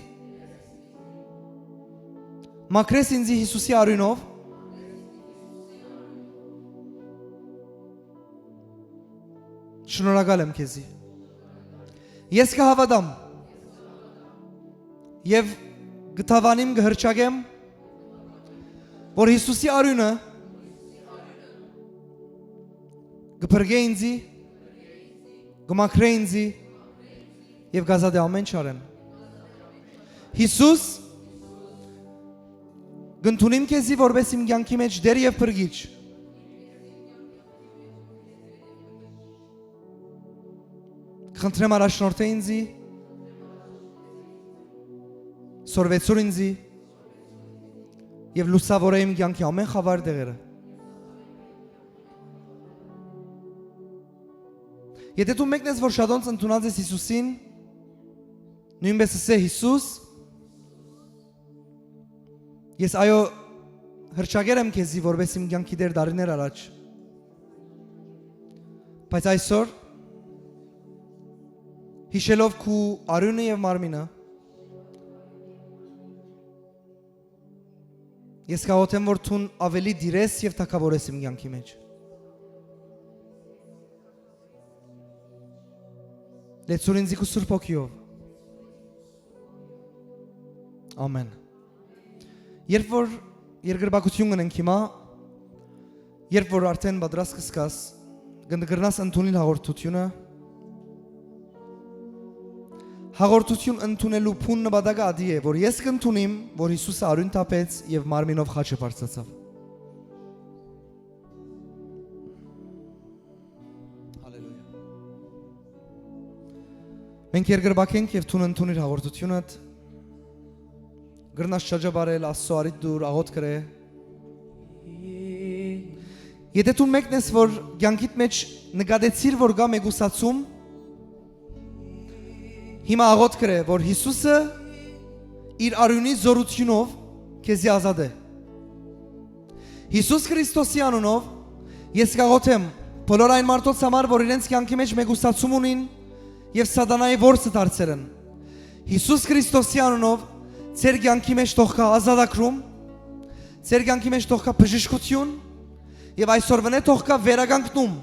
մաքրես ինձի Հիսուսի արյունով, շնորհակալ եմ քեզի։ Ես կհավատամ եւ գտավանիմ գհրճագեմ, որ Հիսուսի արյունը գփրկե ինձի, գմաքրե ինձի եւ գազադե ամեն չարեմ։ Հիսուս գնդունիմ քեզի որպես իմ կյանքի մեջ դեր եւ փրկիչ։ Խնդրեմ առաջնորդե ինձի, սորվեցուր ինձի եւ լուսավորե իմ կյանքի ամեն խավար դեղերը։ Եթե դու մեկն ես, որ շատոնց ընդունած ես Հիսուսին, նույնպես ասե Հիսուս, ես այո հրճագեր եմ քեզի, որպես իմ կյանքի դեր դարիներ առաջ, բայց այսօր հիշելով քու արյունը եւ մարմինը, ես կաղոթեմ, որ թուն ավելի դիրես եւ թակավորես իմ կյանքի մեջ։ Լեցուր ինձ քու Սուրբ Հոգիով։ Ամեն։ Երբ որ երկրպագություն ունենք հիմա, երբ որ արդեն պատրաստ կսկաս, կգրնաս ընդունել հաղորդությունը, հաղորդություն ընդունելու փուն նպատակը ադի է, որ ես կընդունիմ, որ Հիսուսը արյուն թափեց եւ մարմինով խաչը բարձրացավ։ Հալելույա։ Մենք երկրպագենք եւ թուն ընդունիր հաղորդությունդ, գրնաս շրջաբարել Աստծո արիդ դուր աղոթ կրե։ Եթե դու մեկն ես, որ կյանքիդ մեջ նկատեցիր, որ կա մեգուսացում, հիմա աղոթ կրե, որ Հիսուսը իր արյունի զորությունով քեզի ազատ է։ Հիսուս Քրիստոսի անունով ես կաղոթեմ բոլոր այն մարդոց համար, որ իրենց կյանքի մեջ մեգուսացում ունին եւ սատանայի որսը դարձել են։ Հիսուս Քրիստոսի անունով ձեր կյանքի մեջ թող կա ազատագրում, ձեր կյանքի մեջ թող կա բժշկություն եւ այսօրվա թող կա վերականգնում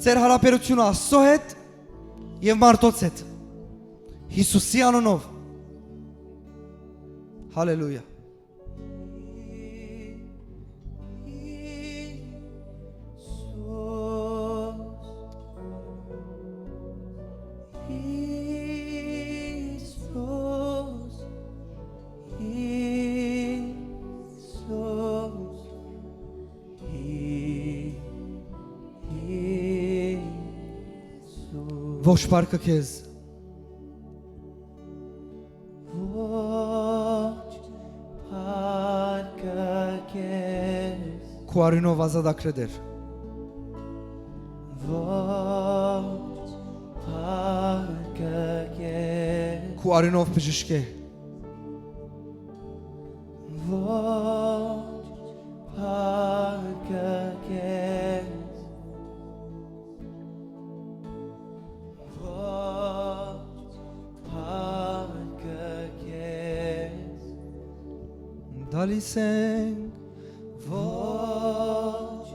ձեր հարաբերությունը Աստծո հետ եւ մարդոց հետ։ Հիսուսի անունով։ Հալելույա։ Ողջ բարգը քեզ։ Քու արյունով ազատագրել էր։ Քու արյունով բժշկե։ Դալիս ենք ողջ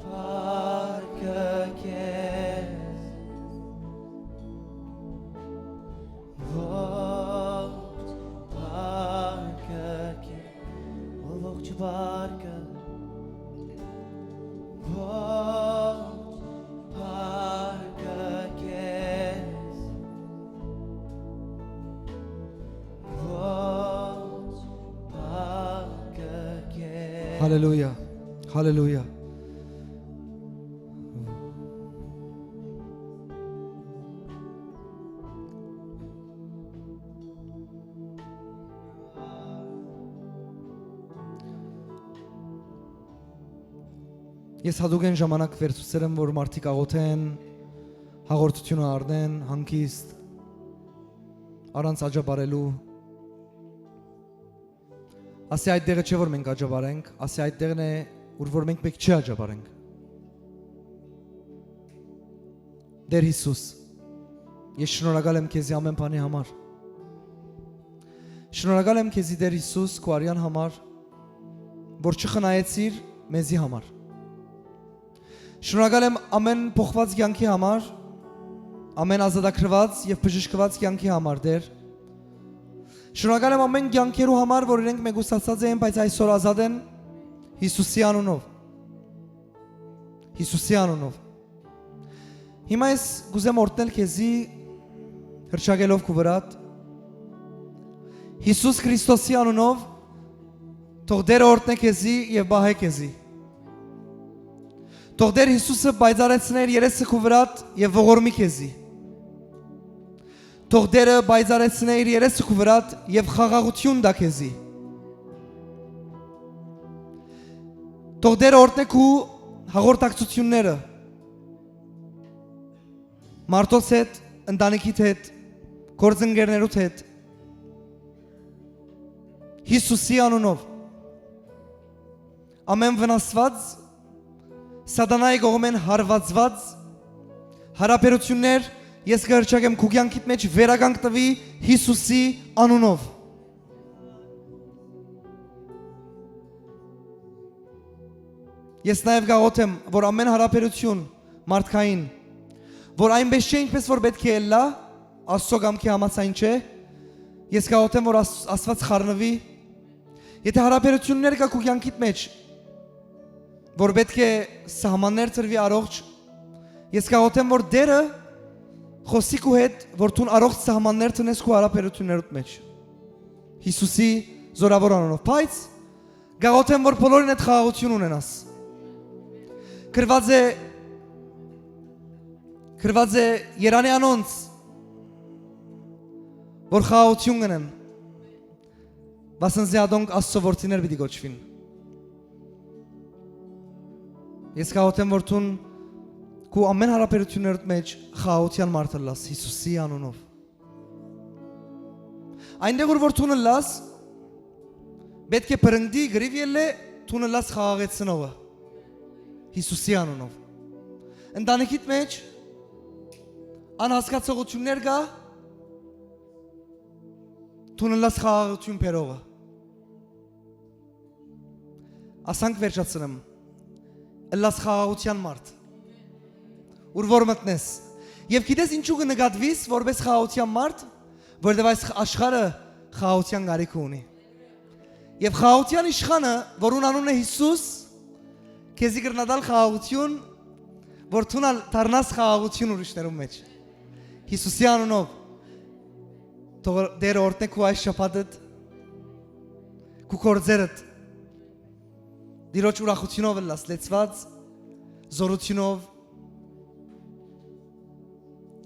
փառքը քեզ, ողջ փառքը քեզ, ողջ փառքը, ողջ փառքը քեզ, Hallelujah. Hallelujah. Ես հատուկ են ժամանակ վերցուցել եմ, որ մարդիկ աղոթեն, հաղորդությունը առնեն, հանգիստ, առանց աջաբարելու։ Ասի այդ դեղը չէ, որ մենք աջաբարենք, ասի այդ դեղն է, որ մենք մեկ չի աջաբարենք։ Դեր Հիսուս, ես շնորհակալ եմ քեզի ամեն բանի համար։ Շնորհակալ եմ քեզի Դեր Հիսուս քո արյան համար, որ չխնայեցիր մեզի համար։ Շնորհակալ եմ ամեն փոխված կյանքի համար, ամեն ազատագրված եւ բժշկված կյանքի համար Դեր։ Շնորհակալ եմ ամեն կյանքերու համար, որ իրենք մեգուսացած են, բայց այսօր ազատ են Հիսուսի անունով։ Հիսուսի անունով։ Հիմա ես գուզեմ օրհնել քեզի հրճագելով քո վրա։ Հիսուս Քրիստոսի անունով թող Դերը օրհնե քեզի եւ բահե քեզի։ Թող Դեր Հիսուսը բայձարեցներ երեսը քո վրա եւ ողորմի քեզի։ Թող Դերը բայձարեցնե իր երեսը քո վրա եւ խաղաղություն տա քեզի։ Թող Դերը օրհնե քո հաղորդակցությունները մարդոց հետ, ընտանիքիդ հետ, գործընկերներուդ հետ։ Հիսուսի անունով ամեն վնասված սատանայի կողմեն հարվածված հարաբերություններ Ես կհրճագեմ քու կյանքիդ մեջ վերականգ տվի Հիսուսի անունով։ Ես նաև գաղութեմ, որ ամեն հարաբերություն մարդկային, որ այնպես չէ, ինչպես որ պետք է ելլա, Աստծո կամքի համաձայն չէ, ես գաղութեմ, որ Աստված խառնվի, եթե հարաբերություններ կա քու կյանքիդ մեջ, որ պետք է սահմաններ ծրվի առողջ, ես գաղութեմ, որ Տերը խոսի քու հետ, որ դու առողջ սահմաններ տնես քու հարաբերություններիդ մեջ։ Հիսուսի զորավոր անունով, բայց գաղութեմ, որ բոլորին հետ խաղաղություն ունենաս։ Գրված է Երանի անոնց, որ խաղաղություն գնեն, վասնզի ադոնք Աստծո որդիներ պիտի գոչվին։ Ես գաղութեմ, որ դու քու ամեն հարաբերություններիդ մեջ խաղաղության մարդ լաս Հիսուսի անունով։ Այնտեղ որ դու լաս, պետք է բրնդի գրիվ ելե դու լաս խաղաղեցնողը Հիսուսի անունով։ Ընտանիքիդ մեջ անհասկացողություններ կա, դու լաս խաղաղություն բերողը։ Ասանք վերջացնեմ, լաս խաղաղության մարդ, ուր որ մտնես, և գիտես ինչու կնկատվիս որպես խաղաղության մարդ, որտև այս աշխարհը խաղաղության կարիք ունի։ Եվ խաղաղության իշխանը, որուն անունն է Հիսուս, քեզի կրնադալ խաղաղություն, որ դու դառնաս խաղաղություն ուրիշներու մեջ։ Հիսուսի անունով թող Տերը օրհնի քու այս շաբաթդ, քու գործերդ, Տիրոջ ուրախությունով լաս լեցված, զորությունով։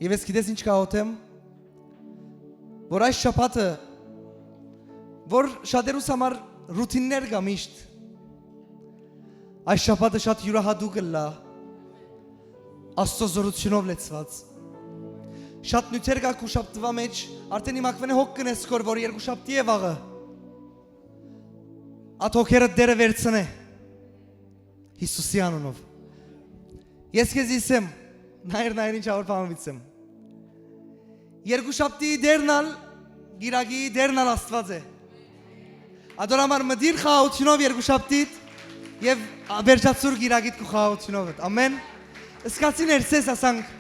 Եվ ես գիտես ինչ կաղոթեմ, որ այս շաբաթը, որ շատերուս համար ռուտիններ կա միշտ, այս շաբաթը շատ յուրահատուկ լա, Աստծո զորությունով լեցված։ Շատ նյութեր կա քու շաբթվա մեջ, արդեն իմակվեն է հոգ կնես կոր, որ երկու շաբթի է վաղը, այդ հոգերը Տերը վերցնե, Հիսուսի անունով։ Ես քեզ իսեմ, նայր ինչավոր բանվիցեմ։ Երկու շաբթի դերնալ, գիրագի դերնալ Աստված է։ Ադորամար մդիր խաղաղությունով երկու շաբթիդ և վերջացուր գիրագիդ քու խաղաղությունով էդ։ Ամեն։ Սկացի ներսես ասանք,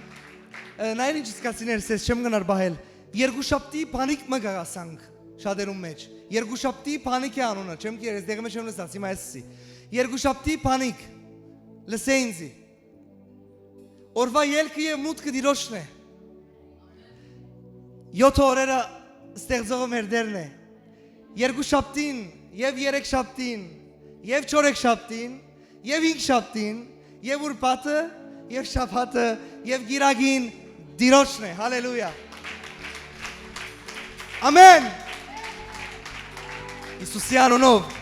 նայր ինչ սկացի ներսես, չեմ գնար բահել։ Երկու շաբթի պանիկ մը գա ասանք, շատերում մեջ։ Երկու շաբթի պանիկ է անունը, չեմ կերես, դեղը մեջ չեմ լսած, հիմա այսսի։ Երկու շաբթի պանիկ, լսե ինձի։ Օրվա ելքը և մուտքը դիրոշն է։ 7 օրերը ստեղծողը մեր դերն է։ Երկու շաբթին, և 3 շաբթին, և 4 շաբթին, և 5 շաբթին, և ուրբաթը, և շաբաթը, և գիրագին դիրոշն է, հալելույա։ Ամեն։ Հիսուսի անունով